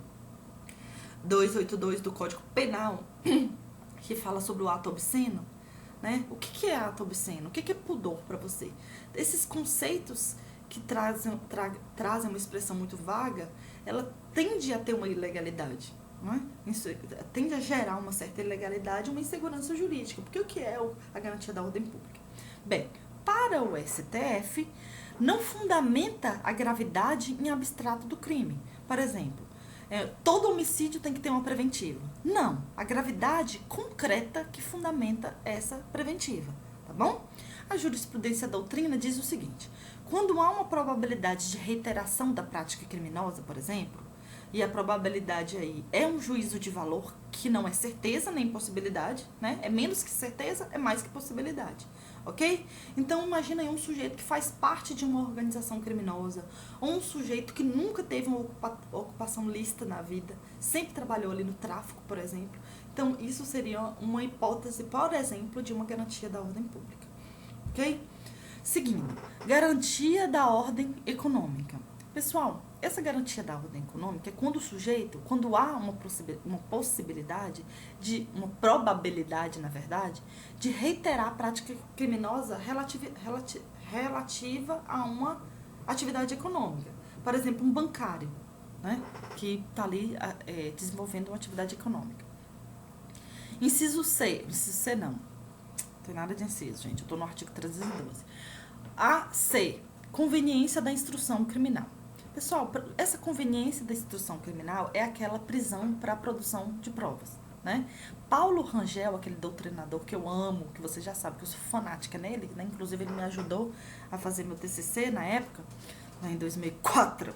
282 do Código Penal, que fala sobre o ato obsceno, né? O que é ato obsceno? O que é pudor para você? Esses conceitos que trazem uma expressão muito vaga, ela tende a ter uma ilegalidade, não é? Isso tende a gerar uma certa ilegalidade, uma insegurança jurídica. Porque o que é a garantia da ordem pública? Bem, para o STF, não fundamenta a gravidade em abstrato do crime. Por exemplo, todo homicídio tem que ter uma preventiva. Não, a gravidade concreta que fundamenta essa preventiva, tá bom? A jurisprudência doutrina diz o seguinte: quando há uma probabilidade de reiteração da prática criminosa, por exemplo, e a probabilidade aí é um juízo de valor que não é certeza nem possibilidade, né? É menos que certeza, é mais que possibilidade, ok? Então, imagina aí um sujeito que faz parte de uma organização criminosa, ou um sujeito que nunca teve uma ocupação lícita na vida, sempre trabalhou ali no tráfico, por exemplo. Então, isso seria uma hipótese, por exemplo, de uma garantia da ordem pública, ok? Seguindo, garantia da ordem econômica. Pessoal, essa garantia da ordem econômica é quando o sujeito, quando há uma possibilidade, uma probabilidade, na verdade, de reiterar a prática criminosa relativa atividade econômica. Por exemplo, um bancário, né, que está ali desenvolvendo uma atividade econômica. Inciso C não tem nada de inciso, gente, eu estou no artigo 312. A C, conveniência da instrução criminal. Pessoal, essa conveniência da instrução criminal é aquela prisão para a produção de provas, né? Paulo Rangel, aquele doutrinador que eu amo, que você já sabe que eu sou fanática nele, né? Inclusive ele me ajudou a fazer meu TCC na época, lá em 2004.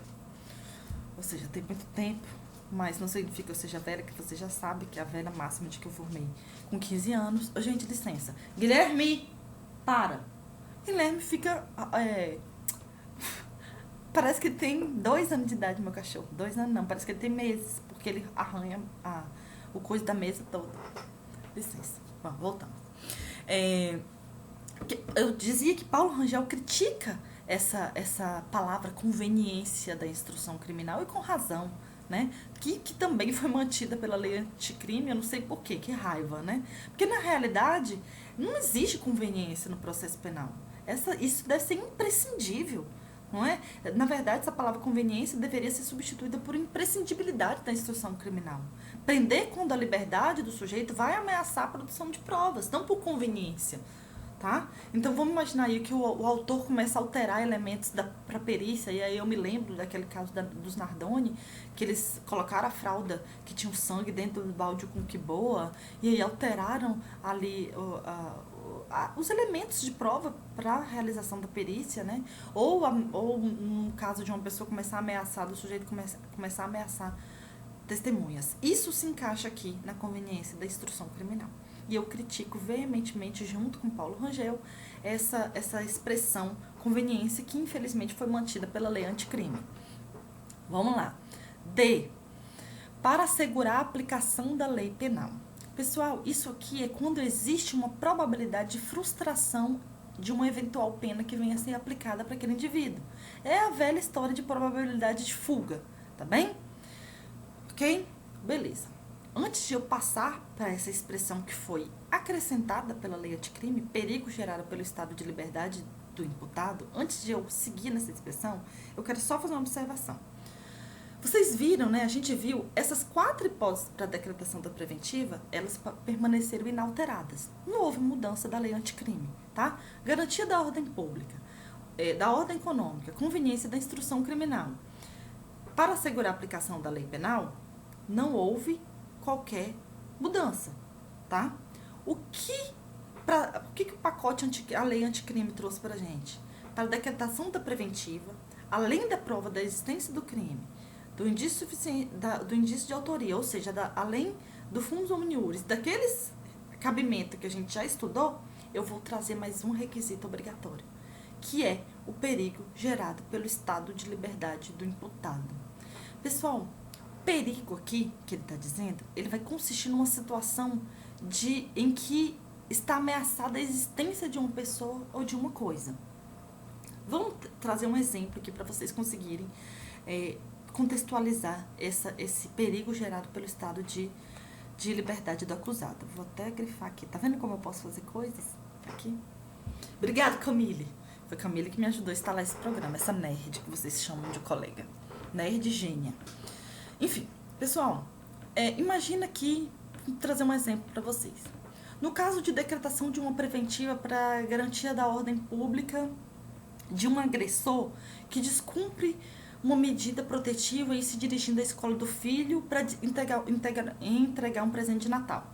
Ou seja, tem muito tempo, mas não significa que eu seja velha, que você já sabe que é a velha máxima de que eu formei com 15 anos. Gente, licença. Guilherme, para. Guilherme fica... parece que tem 2 anos de idade, meu cachorro. 2 anos não, parece que ele tem meses, porque ele arranha o coisa da mesa toda. Licença. Bom, voltamos. Eu dizia que Paulo Rangel critica essa palavra conveniência da instrução criminal, e com razão, né? Que também foi mantida pela lei anticrime, eu não sei por quê, que raiva, né? Porque na realidade não existe conveniência no processo penal. Isso deve ser imprescindível, não é? Na verdade, essa palavra conveniência deveria ser substituída por imprescindibilidade da instrução criminal. Prender quando a liberdade do sujeito vai ameaçar a produção de provas, não por conveniência. Tá? Então vamos imaginar aí que o autor começa a alterar elementos para perícia, e aí eu me lembro daquele caso dos Nardoni, que eles colocaram a fralda que tinha o sangue dentro do balde com que boa, e aí alteraram ali os elementos de prova para a realização da perícia, né? Ou no caso de uma pessoa começar a ameaçar, do sujeito começar a ameaçar testemunhas. Isso se encaixa aqui na conveniência da instrução criminal. E eu critico veementemente, junto com Paulo Rangel, essa expressão conveniência que infelizmente foi mantida pela lei anticrime. Vamos lá. D. Para assegurar a aplicação da lei penal. Pessoal, isso aqui é quando existe uma probabilidade de frustração de uma eventual pena que venha a ser aplicada para aquele indivíduo. É a velha história de probabilidade de fuga, tá bem? Ok? Beleza. Antes de eu passar para essa expressão que foi acrescentada pela lei anticrime, perigo gerado pelo estado de liberdade do imputado, antes de eu seguir nessa expressão, eu quero só fazer uma observação. Vocês viram, né? A gente viu essas 4 hipóteses para a decretação da preventiva, elas permaneceram inalteradas. Não houve mudança da lei anticrime, tá? Garantia da ordem pública, da ordem econômica, conveniência da instrução criminal. Para assegurar a aplicação da lei penal, não houve qualquer mudança, tá? O que o pacote a lei anticrime trouxe pra gente? Para a decretação da preventiva, além da prova da existência do crime, do indício de autoria, ou seja, além do fundus omniuris, daqueles cabimento que a gente já estudou, eu vou trazer mais um requisito obrigatório, que é o perigo gerado pelo estado de liberdade do imputado. Pessoal, perigo aqui, que ele está dizendo, ele vai consistir numa situação em que está ameaçada a existência de uma pessoa ou de uma coisa. Vamos trazer um exemplo aqui para vocês conseguirem contextualizar esse perigo gerado pelo estado de liberdade do acusado. Vou até grifar aqui. Tá vendo como eu posso fazer coisas? Aqui. Obrigada, Camille. Foi Camille que me ajudou a instalar esse programa, essa nerd que vocês chamam de colega. Nerd gênia. Enfim, pessoal, imagina aqui, vou trazer um exemplo para vocês. No caso de decretação de uma preventiva para garantia da ordem pública de um agressor que descumpre uma medida protetiva e se dirigindo à escola do filho para entregar um presente de Natal.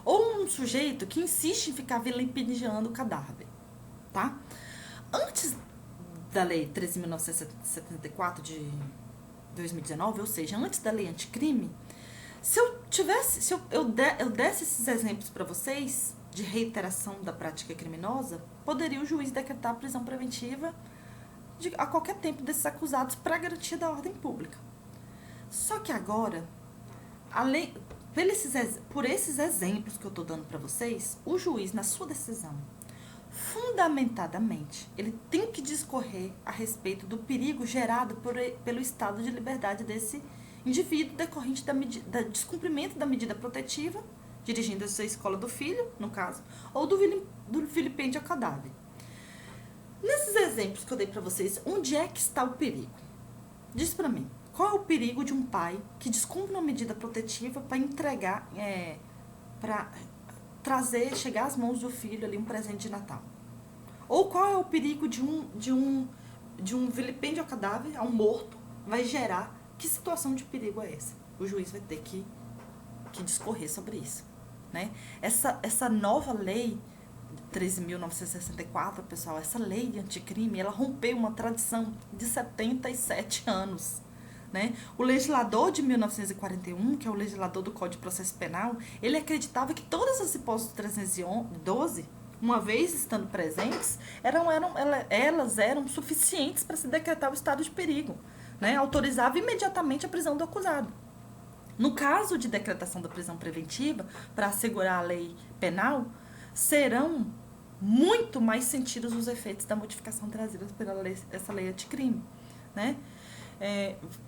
Ou um sujeito que insiste em ficar vilipendiando o cadáver, tá? Antes da Lei 13.974 de 2019, ou seja, antes da lei anticrime, se eu desse esses exemplos para vocês de reiteração da prática criminosa, poderia o juiz decretar a prisão preventiva a qualquer tempo desses acusados para garantia da ordem pública. Só que agora, por esses exemplos que eu estou dando para vocês, o juiz, na sua decisão, fundamentadamente, ele tem que discorrer a respeito do perigo gerado pelo estado de liberdade desse indivíduo decorrente do descumprimento da medida protetiva, dirigindo-se à escola do filho, no caso, ou do vilipêndio ao cadáver. Nesses exemplos que eu dei para vocês, onde é que está o perigo? Diz para mim, qual é o perigo de um pai que descumpre uma medida protetiva para entregar, para trazer, chegar às mãos do filho ali um presente de Natal? Ou qual é o perigo de um vilipêndio ao cadáver, a um morto, vai gerar? Que situação de perigo é essa? O juiz vai ter que discorrer sobre isso, né? Essa nova lei 13.964, pessoal, essa lei de anticrime, ela rompeu uma tradição de 77 anos, né? O legislador de 1941, que é o legislador do Código de Processo Penal, ele acreditava que todas as hipóteses do 312, uma vez estando presentes, elas eram suficientes para se decretar o estado de perigo, né? Autorizava imediatamente a prisão do acusado. No caso de decretação da prisão preventiva, para assegurar a lei penal, serão muito mais sentidos os efeitos da modificação trazida pela essa lei anticrime, né?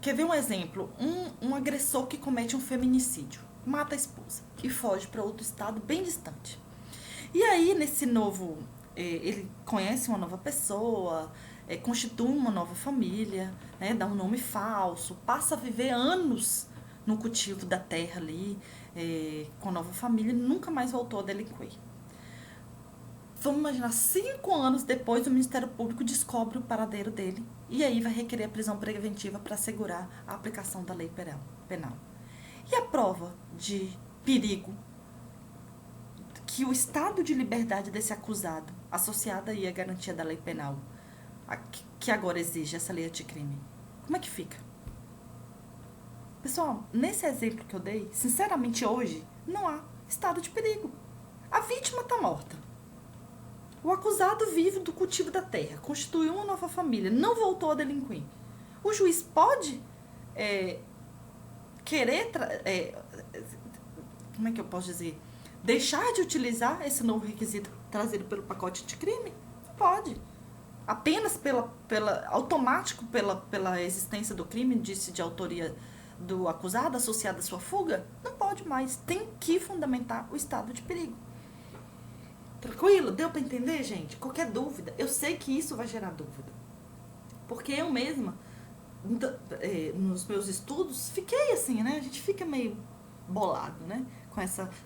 Quer ver um exemplo? Um agressor que comete um feminicídio, mata a esposa e foge para outro estado bem distante. E aí, nesse novo, ele conhece uma nova pessoa, constitui uma nova família, né? Dá um nome falso, passa a viver anos no cultivo da terra ali, com a nova família, e nunca mais voltou a delinquir. Vamos imaginar, 5 anos depois o Ministério Público descobre o paradeiro dele e aí vai requerer a prisão preventiva para assegurar a aplicação da lei penal. E a prova de perigo que o estado de liberdade desse acusado, associada aí à garantia da lei penal, que agora exige essa lei anticrime, como é que fica? Pessoal, nesse exemplo que eu dei, sinceramente hoje, não há estado de perigo. A vítima está morta. O acusado vive do cultivo da terra, constituiu uma nova família, não voltou a delinquir. O juiz pode querer, como é que eu posso dizer, deixar de utilizar esse novo requisito trazido pelo pacote anticrime? Não pode. Apenas automático pela existência do crime, indício de autoria do acusado associado à sua fuga? Não pode mais. Tem que fundamentar o estado de perigo. Tranquilo? Deu para entender, gente? Qualquer dúvida, eu sei que isso vai gerar dúvida. Porque eu mesma, nos meus estudos, fiquei assim, né? A gente fica meio bolado, né? Com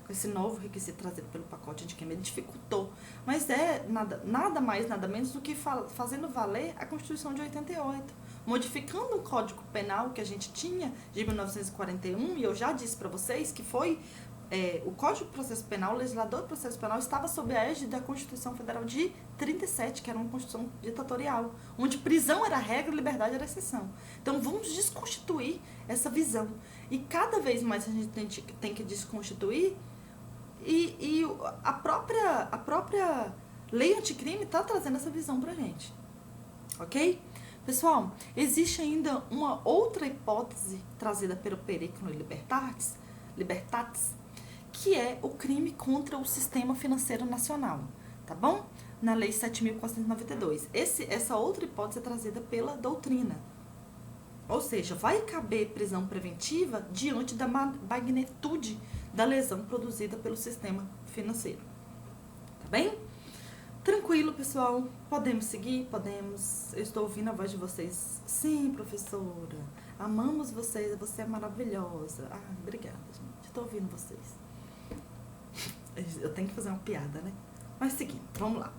esse novo requisito trazido pelo pacote anticrime, ele dificultou. Mas nada mais, nada menos do que fazendo valer a Constituição de 88. Modificando o Código Penal que a gente tinha de 1941, e eu já disse para vocês que foi o Código de Processo Penal, o legislador do processo penal estava sob a égide da Constituição Federal de 37, que era uma Constituição ditatorial, onde prisão era a regra e liberdade era a exceção. Então vamos desconstituir essa visão. E cada vez mais a gente tem que desconstituir, e a própria lei anticrime está trazendo essa visão pra gente. Ok? Pessoal, existe ainda uma outra hipótese trazida pelo Periclo Libertatis, que é o crime contra o sistema financeiro nacional, tá bom? Na Lei 7.492. Essa outra hipótese é trazida pela doutrina. Ou seja, vai caber prisão preventiva diante da magnitude da lesão produzida pelo sistema financeiro. Tá bem? Tranquilo, pessoal? Podemos seguir? Podemos. Eu estou ouvindo a voz de vocês. Sim, professora. Amamos vocês. Você é maravilhosa. Ah, obrigada, gente. Estou ouvindo vocês. Eu tenho que fazer uma piada, né? Mas seguindo, vamos lá.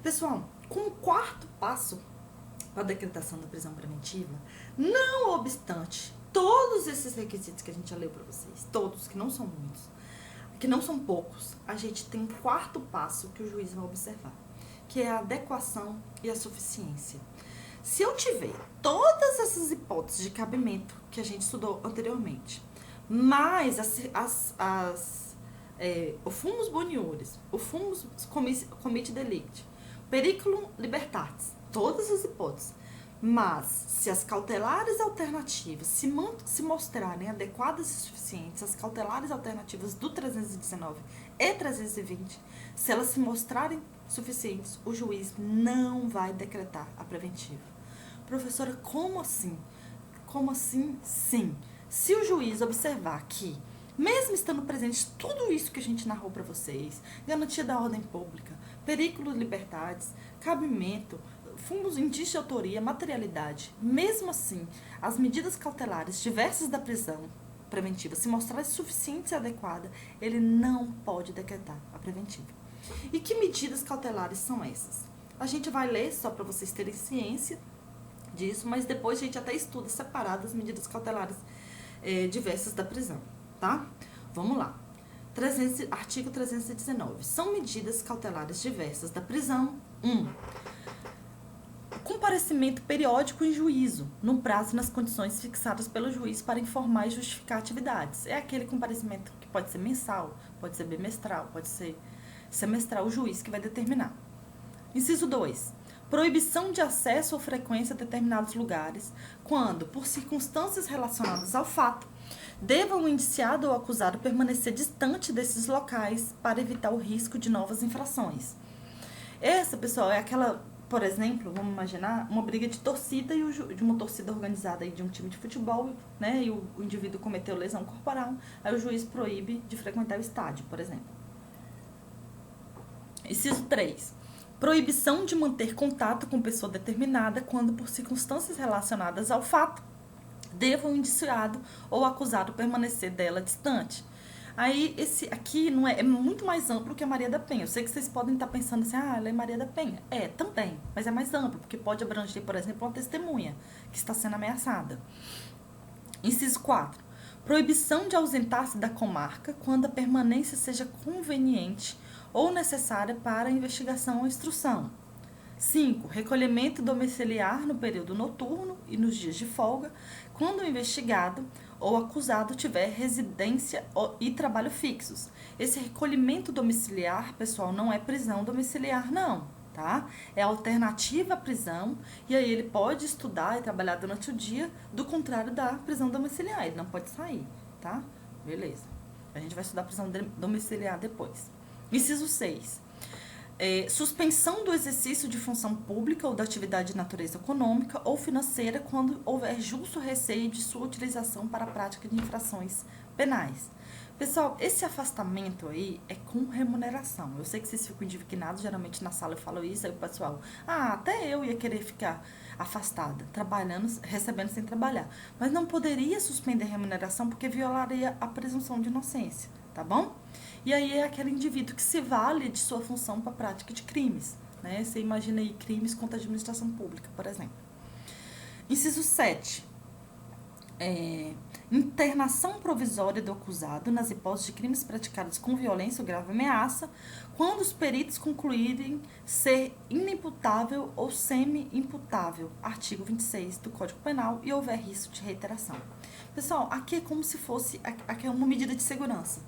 Pessoal, com o quarto passo para a decretação da prisão preventiva, não obstante todos esses requisitos que a gente já leu para vocês, todos, que não são muitos, que não são poucos, a gente tem um quarto passo que o juiz vai observar, que é a adequação e a suficiência. Se eu tiver todas essas hipóteses de cabimento que a gente estudou anteriormente, mais o fumus boniuris, o fumus comite delicti, periculum libertatis, todas as hipóteses, mas se as cautelares alternativas se mostrarem adequadas e suficientes, as cautelares alternativas do 319 e 320, se elas se mostrarem suficientes, o juiz não vai decretar a preventiva. Professora, como assim? Como assim? Sim. Se o juiz observar que, mesmo estando presente tudo isso que a gente narrou para vocês, garantia da ordem pública, periculo libertatis, cabimento, fomos indício de autoria, materialidade, mesmo assim, as medidas cautelares diversas da prisão preventiva se mostrarem suficientes e adequadas, ele não pode decretar a preventiva. E que medidas cautelares são essas? A gente vai ler só para vocês terem ciência disso, mas depois a gente até estuda separado as medidas cautelares diversas da prisão, tá? Vamos lá. Artigo 319. São medidas cautelares diversas da prisão. 1. Comparecimento periódico em juízo, no prazo e nas condições fixadas pelo juiz para informar e justificar atividades. É aquele comparecimento que pode ser mensal, pode ser bimestral, pode ser semestral, o juiz que vai determinar. Inciso 2. Proibição de acesso ou frequência a determinados lugares, quando, por circunstâncias relacionadas ao fato, deva o indiciado ou acusado permanecer distante desses locais para evitar o risco de novas infrações. Essa, pessoal, é aquela, por exemplo, vamos imaginar uma briga de torcida de uma torcida organizada aí de um time de futebol, né? E o indivíduo cometeu lesão corporal, aí o juiz proíbe de frequentar o estádio, por exemplo. Inciso 3. Proibição de manter contato com pessoa determinada quando, por circunstâncias relacionadas ao fato, deva o indiciado ou acusado permanecer dela distante. Aí, esse aqui não é muito mais amplo que a Maria da Penha. Eu sei que vocês podem estar pensando assim, ela é Maria da Penha. É, também, mas é mais amplo, porque pode abranger, por exemplo, uma testemunha que está sendo ameaçada. Inciso 4. Proibição de ausentar-se da comarca quando a permanência seja conveniente ou necessária para a investigação ou instrução. 5. Recolhimento domiciliar no período noturno e nos dias de folga, quando o investigado ou acusado tiver residência e trabalho fixos. Esse recolhimento domiciliar, pessoal, não é prisão domiciliar, não, tá? É alternativa à prisão, e aí ele pode estudar e trabalhar durante o dia, do contrário da prisão domiciliar, ele não pode sair, tá? Beleza. A gente vai estudar prisão domiciliar depois. Inciso 6. Suspensão do exercício de função pública ou da atividade de natureza econômica ou financeira quando houver justo receio de sua utilização para a prática de infrações penais. Pessoal, esse afastamento aí é com remuneração. Eu sei que vocês ficam indignados, geralmente na sala eu falo isso, aí o pessoal, até eu ia querer ficar afastada, trabalhando, recebendo sem trabalhar. Mas não poderia suspender a remuneração porque violaria a presunção de inocência, tá bom? E aí é aquele indivíduo que se vale de sua função para a prática de crimes, né? Você imagina aí crimes contra a administração pública, por exemplo. Inciso 7. Internação provisória do acusado nas hipóteses de crimes praticados com violência ou grave ameaça, quando os peritos concluírem ser inimputável ou semi-imputável, artigo 26 do Código Penal, e houver risco de reiteração. Pessoal, aqui é como se fosse aqui é uma medida de segurança.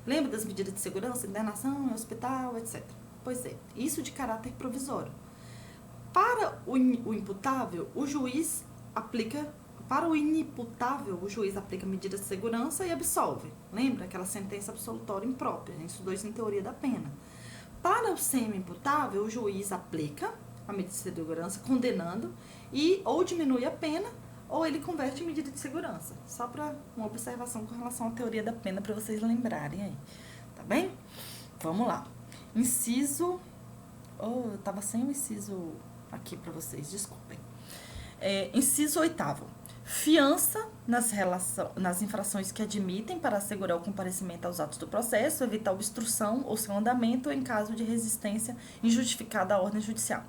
Lembra das medidas de segurança, internação, hospital, etc. Pois é, isso de caráter provisório. Para o imputável, o juiz aplica, para o inimputável, o juiz aplica medidas de segurança e absolve. Lembra aquela sentença absolutória imprópria? A gente estudou isso em teoria da pena. Para o semi-imputável, o juiz aplica a medida de segurança, condenando, ou diminui a pena, ou ele converte em medida de segurança. Só para uma observação com relação à teoria da pena, para vocês lembrarem aí. Tá bem? Vamos lá. Inciso... eu estava sem o inciso aqui para vocês, desculpem. Inciso 8º. Fiança nas infrações que admitem para assegurar o comparecimento aos atos do processo, evitar obstrução ou seu andamento em caso de resistência injustificada à ordem judicial.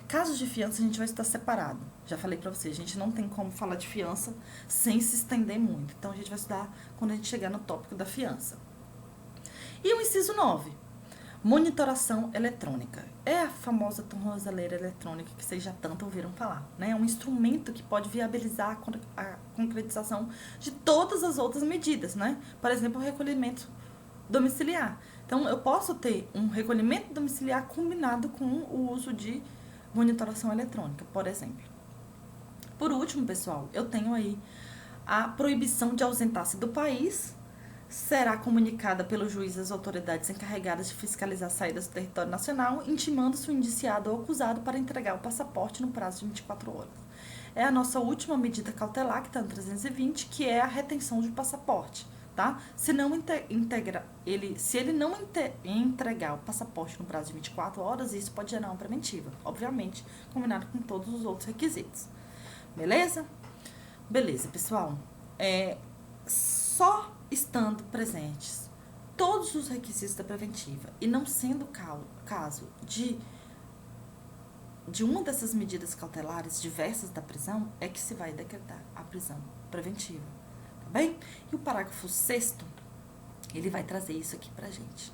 Casos de fiança a gente vai estar separado. Já falei para vocês, a gente não tem como falar de fiança sem se estender muito. Então, a gente vai estudar quando a gente chegar no tópico da fiança. E o inciso 9. Monitoração eletrônica. É a famosa tornozeleira eletrônica que vocês já tanto ouviram falar, né? É um instrumento que pode viabilizar a concretização de todas as outras medidas, né? Por exemplo, o recolhimento domiciliar. Então, eu posso ter um recolhimento domiciliar combinado com o uso de monitoração eletrônica, por exemplo. Por último, pessoal, eu tenho aí a proibição de ausentar-se do país. Será comunicada pelo juiz às autoridades encarregadas de fiscalizar saídas do território nacional, intimando-se o indiciado ou acusado para entregar o passaporte no prazo de 24 horas. É a nossa última medida cautelar, que está no 320, que é a retenção de passaporte, tá? Se ele não entregar o passaporte no prazo de 24 horas, isso pode gerar uma preventiva, obviamente, combinado com todos os outros requisitos. Beleza? Beleza, pessoal. Só estando presentes todos os requisitos da preventiva e não sendo caso de uma dessas medidas cautelares diversas da prisão, é que se vai decretar a prisão preventiva, tá bem? E o parágrafo 6º, ele vai trazer isso aqui pra gente.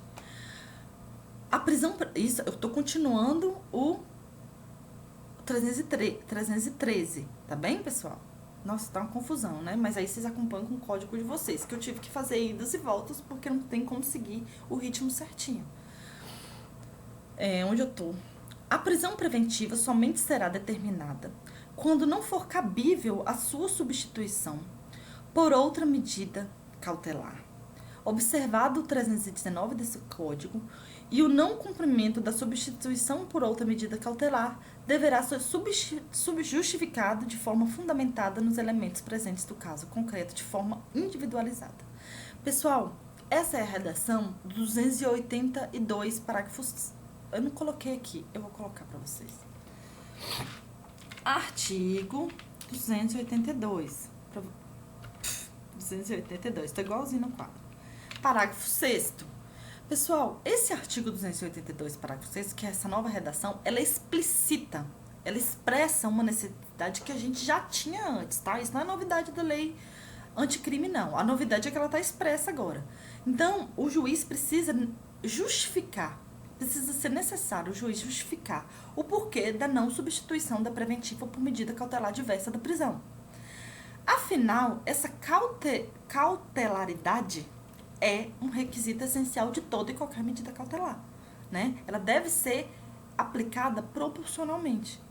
A prisão, isso, eu tô continuando o 313, tá bem, pessoal? Nossa, tá uma confusão, né? Mas aí vocês acompanham com o código de vocês, que eu tive que fazer idas e voltas, porque não tem como seguir o ritmo certinho. Onde eu tô? A prisão preventiva somente será determinada quando não for cabível a sua substituição por outra medida cautelar. Observado o 319 desse código, e o não cumprimento da substituição por outra medida cautelar deverá ser justificado de forma fundamentada nos elementos presentes do caso concreto, de forma individualizada. Pessoal, essa é a redação do 282, parágrafos. Eu não coloquei aqui, eu vou colocar para vocês. Artigo 282. 282, tá igualzinho no quadro. Parágrafo 6º. Pessoal, esse artigo 282, parágrafo 6º, que é essa nova redação, ela é explícita, ela expressa uma necessidade que a gente já tinha antes, tá? Isso não é novidade da lei anticrime, não. A novidade é que ela tá expressa agora. Então, o juiz precisa justificar, precisa ser necessário o juiz justificar o porquê da não substituição da preventiva por medida cautelar diversa da prisão. Afinal, essa cautelaridade é um requisito essencial de toda e qualquer medida cautelar, né? Ela deve ser aplicada proporcionalmente,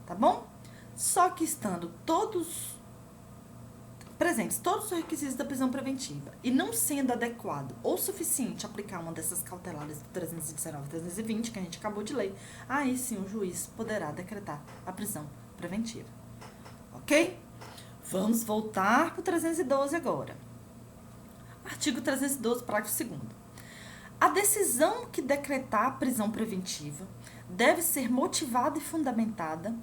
tá bom? Só que estando presentes todos os requisitos da prisão preventiva e não sendo adequado ou suficiente aplicar uma dessas cautelares do 319 e 320 que a gente acabou de ler, aí sim o juiz poderá decretar a prisão preventiva. Ok? Vamos voltar para o 312 agora. Artigo 312, parágrafo 2º. A decisão que decretar a prisão preventiva deve ser motivada e fundamentada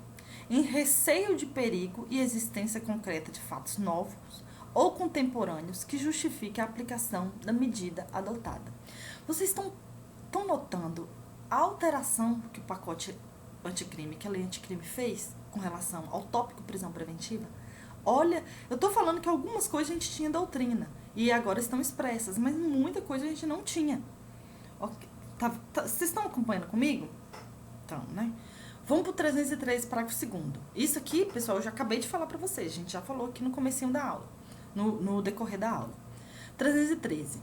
em receio de perigo e existência concreta de fatos novos ou contemporâneos que justifiquem a aplicação da medida adotada. Vocês estão notando a alteração que o pacote anticrime, que a lei anticrime fez com relação ao tópico prisão preventiva? Olha, eu tô falando que algumas coisas a gente tinha doutrina e agora estão expressas, mas muita coisa a gente não tinha. Vocês estão acompanhando comigo? Então, né? Vamos pro 303, parágrafo 2º. Isso aqui, pessoal, eu já acabei de falar pra vocês. A gente já falou aqui no comecinho da aula, no decorrer da aula. 313.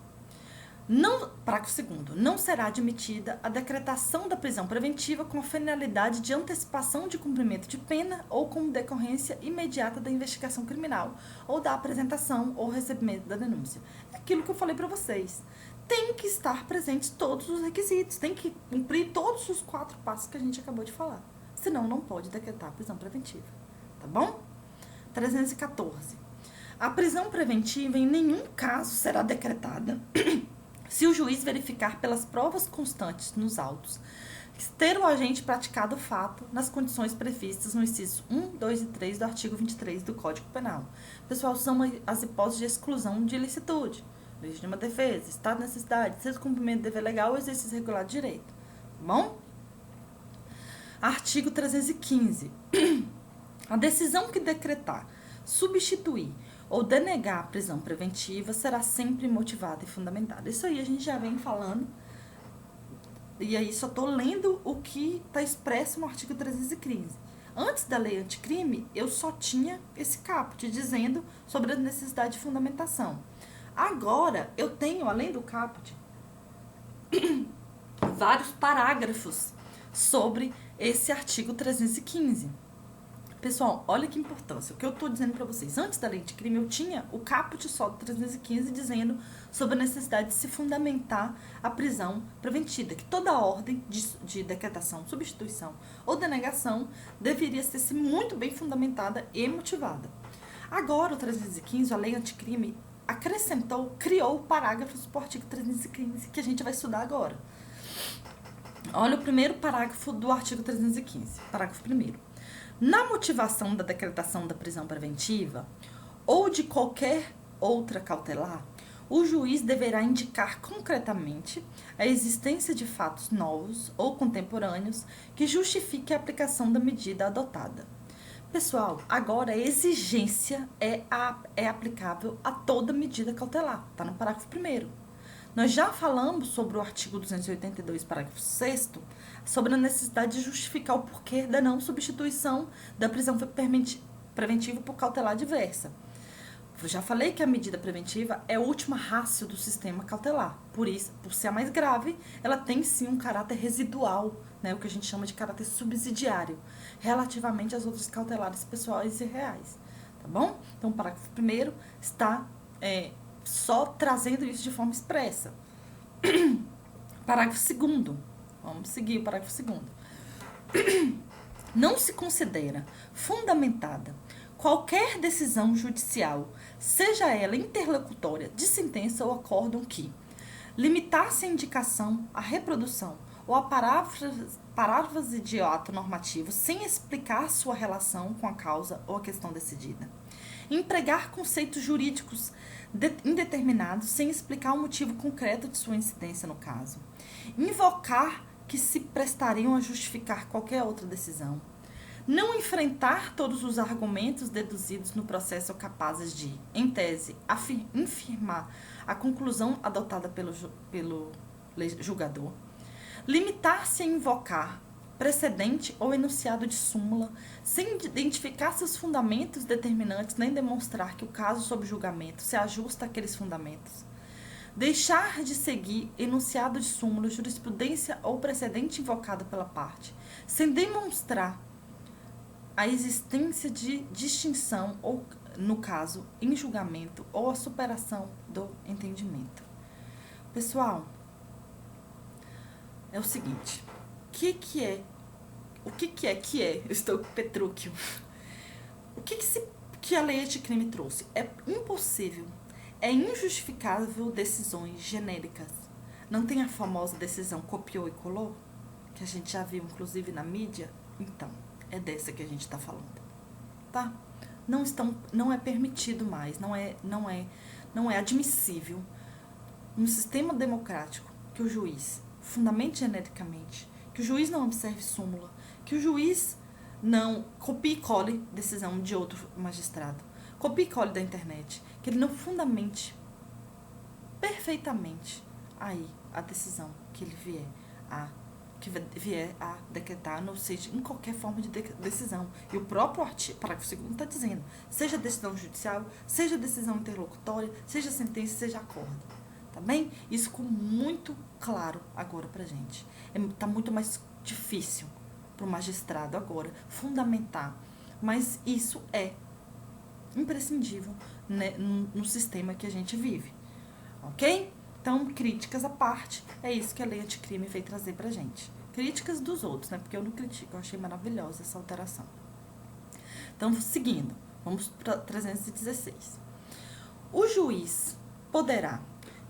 Parágrafo 2º. Não será admitida a decretação da prisão preventiva com a finalidade de antecipação de cumprimento de pena ou como decorrência imediata da investigação criminal ou da apresentação ou recebimento da denúncia. É aquilo que eu falei pra vocês. Tem que estar presentes todos os requisitos, tem que cumprir todos os 4 passos que a gente acabou de falar. Senão, não pode decretar a prisão preventiva. Tá bom? 314. A prisão preventiva em nenhum caso será decretada se o juiz verificar pelas provas constantes nos autos ter o agente praticado o fato nas condições previstas no inciso 1, 2 e 3 do artigo 23 do Código Penal. Pessoal, são as hipóteses de exclusão de ilicitude, legítima defesa, estado de necessidade, descumprimento de dever legal ou exercício regular de direito. Tá bom? Artigo 315. A decisão que decretar, substituir ou denegar a prisão preventiva será sempre motivada e fundamentada. Isso aí a gente já vem falando. E aí só tô lendo o que está expresso no artigo 315. Antes da lei anticrime, eu só tinha esse caput dizendo sobre a necessidade de fundamentação. Agora, eu tenho, além do caput, vários parágrafos sobre esse artigo 315. Pessoal, olha que importância. O que eu estou dizendo para vocês, antes da lei de crime, eu tinha o caput só do 315 dizendo sobre a necessidade de se fundamentar a prisão preventiva, que toda ordem de decretação, substituição ou denegação deveria ser muito bem fundamentada e motivada. Agora, o 315, a lei anticrime, acrescentou, criou parágrafos para o artigo 315, que a gente vai estudar agora. Olha o primeiro parágrafo do artigo 315, parágrafo 1º. Na motivação da decretação da prisão preventiva ou de qualquer outra cautelar, o juiz deverá indicar concretamente a existência de fatos novos ou contemporâneos que justifiquem a aplicação da medida adotada. Pessoal, agora a exigência é aplicável a toda medida cautelar, está no parágrafo 1º. Nós já falamos sobre o artigo 282, parágrafo 6º, sobre a necessidade de justificar o porquê da não substituição da prisão preventiva por cautelar diversa. Eu já falei que a medida preventiva é a última ratio do sistema cautelar. Por isso, por ser a mais grave, ela tem sim um caráter residual, né, o que a gente chama de caráter subsidiário, relativamente às outras cautelares pessoais e reais. Tá bom? Então, o parágrafo 1º está só trazendo isso de forma expressa. Parágrafo 2º. Vamos seguir o parágrafo 2º. Não se considera fundamentada qualquer decisão judicial, seja ela interlocutória, de sentença ou acórdão que limitasse a indicação, a reprodução ou a paráfrase de ato normativo sem explicar sua relação com a causa ou a questão decidida. Empregar conceitos jurídicos indeterminados sem explicar o motivo concreto de sua incidência no caso. Invocar que se prestariam a justificar qualquer outra decisão. Não enfrentar todos os argumentos deduzidos no processo capazes de, em tese, infirmar a conclusão adotada pelo julgador. Limitar-se a invocar precedente ou enunciado de súmula, sem identificar seus fundamentos determinantes nem demonstrar que o caso sob julgamento se ajusta àqueles fundamentos. Deixar de seguir enunciado de súmula, jurisprudência ou precedente invocado pela parte, sem demonstrar a existência de distinção, ou, no caso, em julgamento, ou a superação do entendimento. Pessoal, é o seguinte, o que é? Eu estou com Petrúquio. O que a lei anticrime trouxe? É impossível, é injustificável decisões genéricas. Não tem a famosa decisão copiou e colou? Que a gente já viu, inclusive, na mídia? Então, é dessa que a gente está falando, tá? Não é permitido mais, não é admissível um sistema democrático que o juiz fundamente genericamente, que o juiz não observe súmula, que o juiz não copie e cole decisão de outro magistrado, copie e cole da internet, que ele não fundamente perfeitamente aí a decisão que ele vier a decretar, não seja em qualquer forma de decisão. E o próprio parágrafo 2º está dizendo, seja decisão judicial, seja decisão interlocutória, seja sentença, seja acordo. Tá bem? Isso ficou muito claro agora pra gente. Tá muito mais difícil pro magistrado agora fundamentar. Mas isso é imprescindível, né, no sistema que a gente vive. Ok? Então, críticas à parte, é isso que a lei anticrime veio trazer pra gente. Críticas dos outros, né? Porque eu não critico, eu achei maravilhosa essa alteração. Então, seguindo, vamos para 316. O juiz poderá,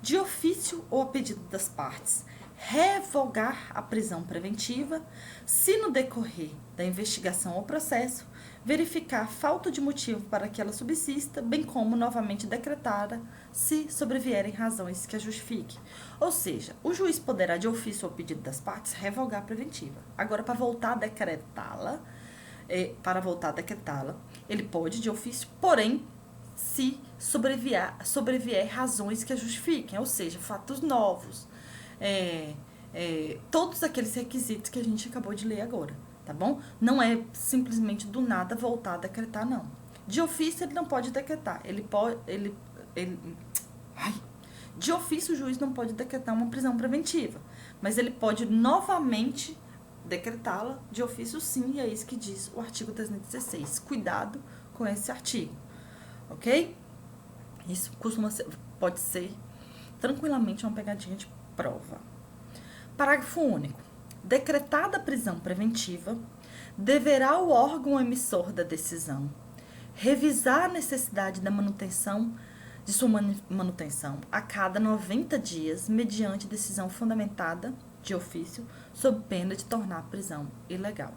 de ofício ou a pedido das partes, revogar a prisão preventiva se no decorrer da investigação ou processo verificar falta de motivo para que ela subsista, bem como novamente decretada se sobrevierem razões que a justifiquem. Ou seja, o juiz poderá, de ofício ou pedido das partes, revogar a preventiva. Agora, para voltar a decretá-la, ele pode, de ofício, porém, se sobrevier razões que a justifiquem, ou seja, fatos novos, todos aqueles requisitos que a gente acabou de ler agora, tá bom? Não é simplesmente do nada voltar a decretar, não. De ofício ele não pode decretar, de ofício o juiz não pode decretar uma prisão preventiva, mas ele pode novamente decretá-la de ofício sim, e é isso que diz o artigo 316. Cuidado com esse artigo, ok? Isso pode ser tranquilamente uma pegadinha de prova. Parágrafo único. Decretada a prisão preventiva, deverá o órgão emissor da decisão revisar a necessidade da manutenção de sua manutenção a cada 90 dias, mediante decisão fundamentada de ofício, sob pena de tornar a prisão ilegal.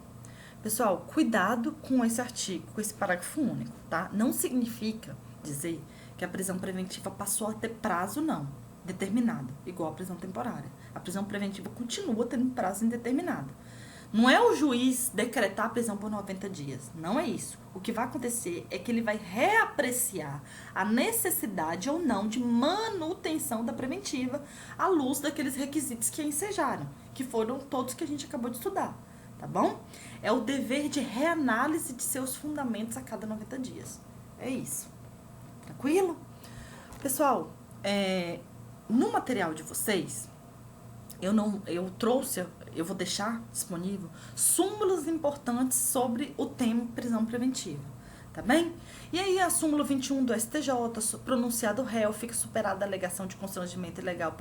Pessoal, cuidado com esse artigo, com esse parágrafo único, tá? Não significa dizer que a prisão preventiva passou a ter prazo, não, determinado, igual a prisão temporária. A prisão preventiva continua tendo prazo indeterminado. Não é o juiz decretar a prisão por 90 dias, não é isso. O que vai acontecer é que ele vai reapreciar a necessidade ou não de manutenção da preventiva à luz daqueles requisitos que a ensejaram, que foram todos que a gente acabou de estudar, tá bom? É o dever de reanálise de seus fundamentos a cada 90 dias. É isso. Tranquilo? Pessoal, no material de vocês, eu vou deixar disponível súmulas importantes sobre o tema prisão preventiva, tá bem? E aí a súmula 21 do STJ, pronunciado réu, fica superada a alegação de constrangimento ilegal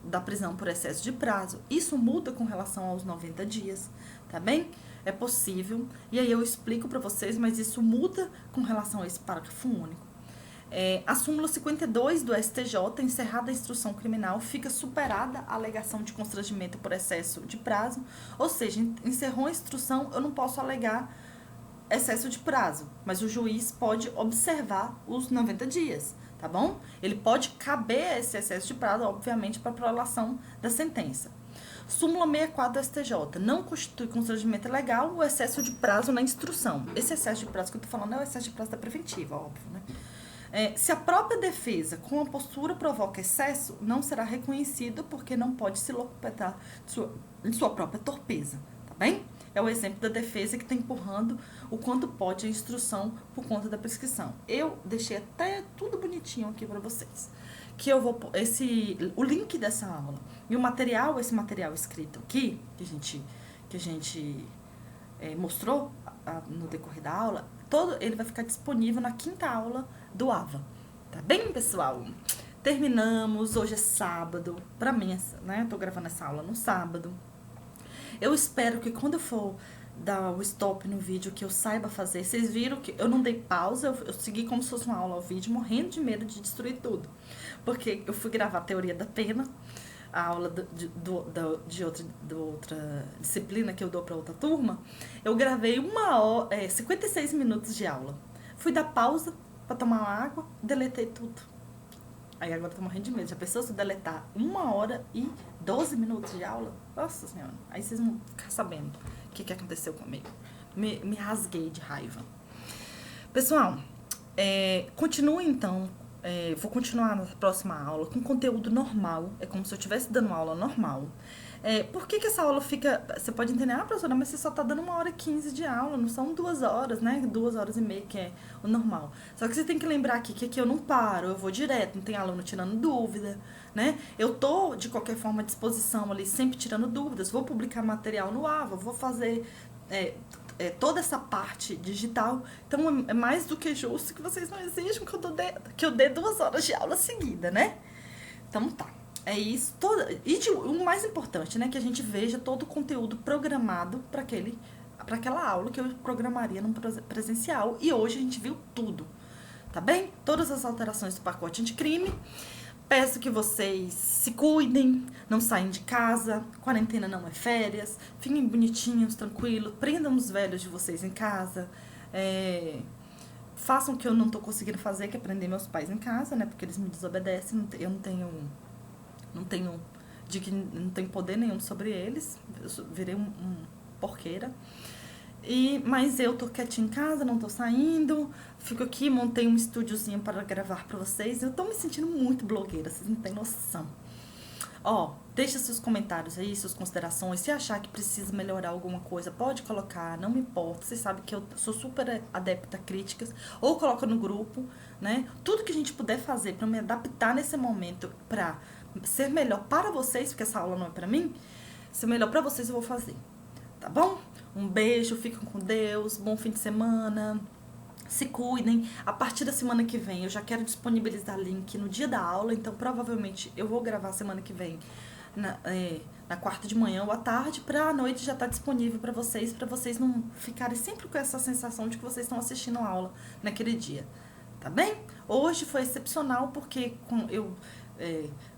da prisão por excesso de prazo. Isso muda com relação aos 90 dias, tá bem? É possível, e aí eu explico para vocês, mas isso muda com relação a esse parágrafo único. A súmula 52 do STJ, encerrada a instrução criminal, fica superada a alegação de constrangimento por excesso de prazo, ou seja, encerrou a instrução, eu não posso alegar excesso de prazo, mas o juiz pode observar os 90 dias, tá bom? Ele pode caber esse excesso de prazo, obviamente, para a prolação da sentença. Súmula 64 do STJ, não constitui constrangimento legal o excesso de prazo na instrução. Esse excesso de prazo que eu tô falando é o excesso de prazo da preventiva, óbvio, né? Se a própria defesa com a postura provoca excesso, não será reconhecido porque não pode se locupletar de sua própria torpeza, tá bem? É o exemplo da defesa que está empurrando o quanto pode a instrução por conta da prescrição. Eu deixei até tudo bonitinho aqui para vocês. Que eu vou o link dessa aula e esse material escrito aqui que a gente mostrou no decorrer da aula, ele vai ficar disponível na 5ª aula do AVA. Tá bem, pessoal? Terminamos, hoje é sábado. Pra mim, né? Eu tô gravando essa aula no sábado. Eu espero que quando eu for dar o stop no vídeo, que eu saiba fazer. Vocês viram que eu não dei pausa, eu segui como se fosse uma aula ao vídeo, morrendo de medo de destruir tudo. Porque eu fui gravar a teoria da pena, a aula de outra disciplina que eu dou para outra turma. Eu gravei 56 minutos de aula. Fui dar pausa para tomar água, deletei tudo. Aí agora eu tô morrendo de medo. Já pensou se eu deletar 1h12 minutos de aula? Nossa Senhora. Aí vocês vão ficar sabendo o que aconteceu comigo. Me rasguei de raiva. Pessoal, continue então. Vou continuar na próxima aula com conteúdo normal. É como se eu estivesse dando uma aula normal. Por que essa aula fica... Você pode entender, professora, mas você só tá dando 1h15 de aula, não são 2 horas, né? 2h30, que é o normal. Só que você tem que lembrar que aqui eu não paro, eu vou direto, não tem aluno tirando dúvida, né? Eu tô, de qualquer forma, à disposição ali, sempre tirando dúvidas. Vou publicar material no AVA, vou fazer... toda essa parte digital. Então, é mais do que justo que vocês não exijam que eu dê 2 horas de aula seguida, né? Então, tá. É isso. O mais importante, né? Que a gente veja todo o conteúdo programado para aquela aula que eu programaria no presencial. E hoje a gente viu tudo, tá bem? Todas as alterações do pacote anticrime. Peço que vocês se cuidem, não saem de casa, quarentena não é férias, fiquem bonitinhos, tranquilos, prendam os velhos de vocês em casa, façam o que eu não tô conseguindo fazer, que é prender meus pais em casa, né, porque eles me desobedecem, eu não tenho poder nenhum sobre eles, eu virei um porqueira. Mas eu tô quietinha em casa, não tô saindo, fico aqui, montei um estúdiozinho para gravar pra vocês. Eu tô me sentindo muito blogueira, vocês não têm noção. Deixa seus comentários aí, suas considerações. Se achar que precisa melhorar alguma coisa, pode colocar, não me importa. Vocês sabem que eu sou super adepta a críticas. Ou coloca no grupo, né? Tudo que a gente puder fazer pra me adaptar nesse momento, pra ser melhor para vocês, porque essa aula não é pra mim, ser melhor pra vocês eu vou fazer, tá bom? Um beijo, fiquem com Deus, bom fim de semana, se cuidem. A partir da semana que vem eu já quero disponibilizar link no dia da aula, então provavelmente eu vou gravar semana que vem na quarta de manhã ou à tarde, pra noite já estar disponível pra vocês não ficarem sempre com essa sensação de que vocês estão assistindo a aula naquele dia, tá bem? Hoje foi excepcional porque eu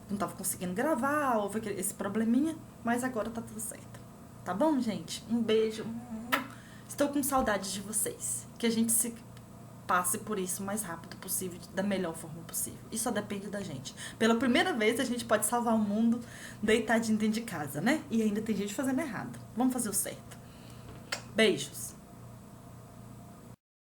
não tava conseguindo gravar, houve esse probleminha, mas agora tá tudo certo. Tá bom, gente? Um beijo. Estou com saudades de vocês. Que a gente se passe por isso o mais rápido possível, da melhor forma possível. Isso só depende da gente. Pela primeira vez, a gente pode salvar o mundo deitadinho dentro de casa, né? E ainda tem gente fazendo errado. Vamos fazer o certo. Beijos.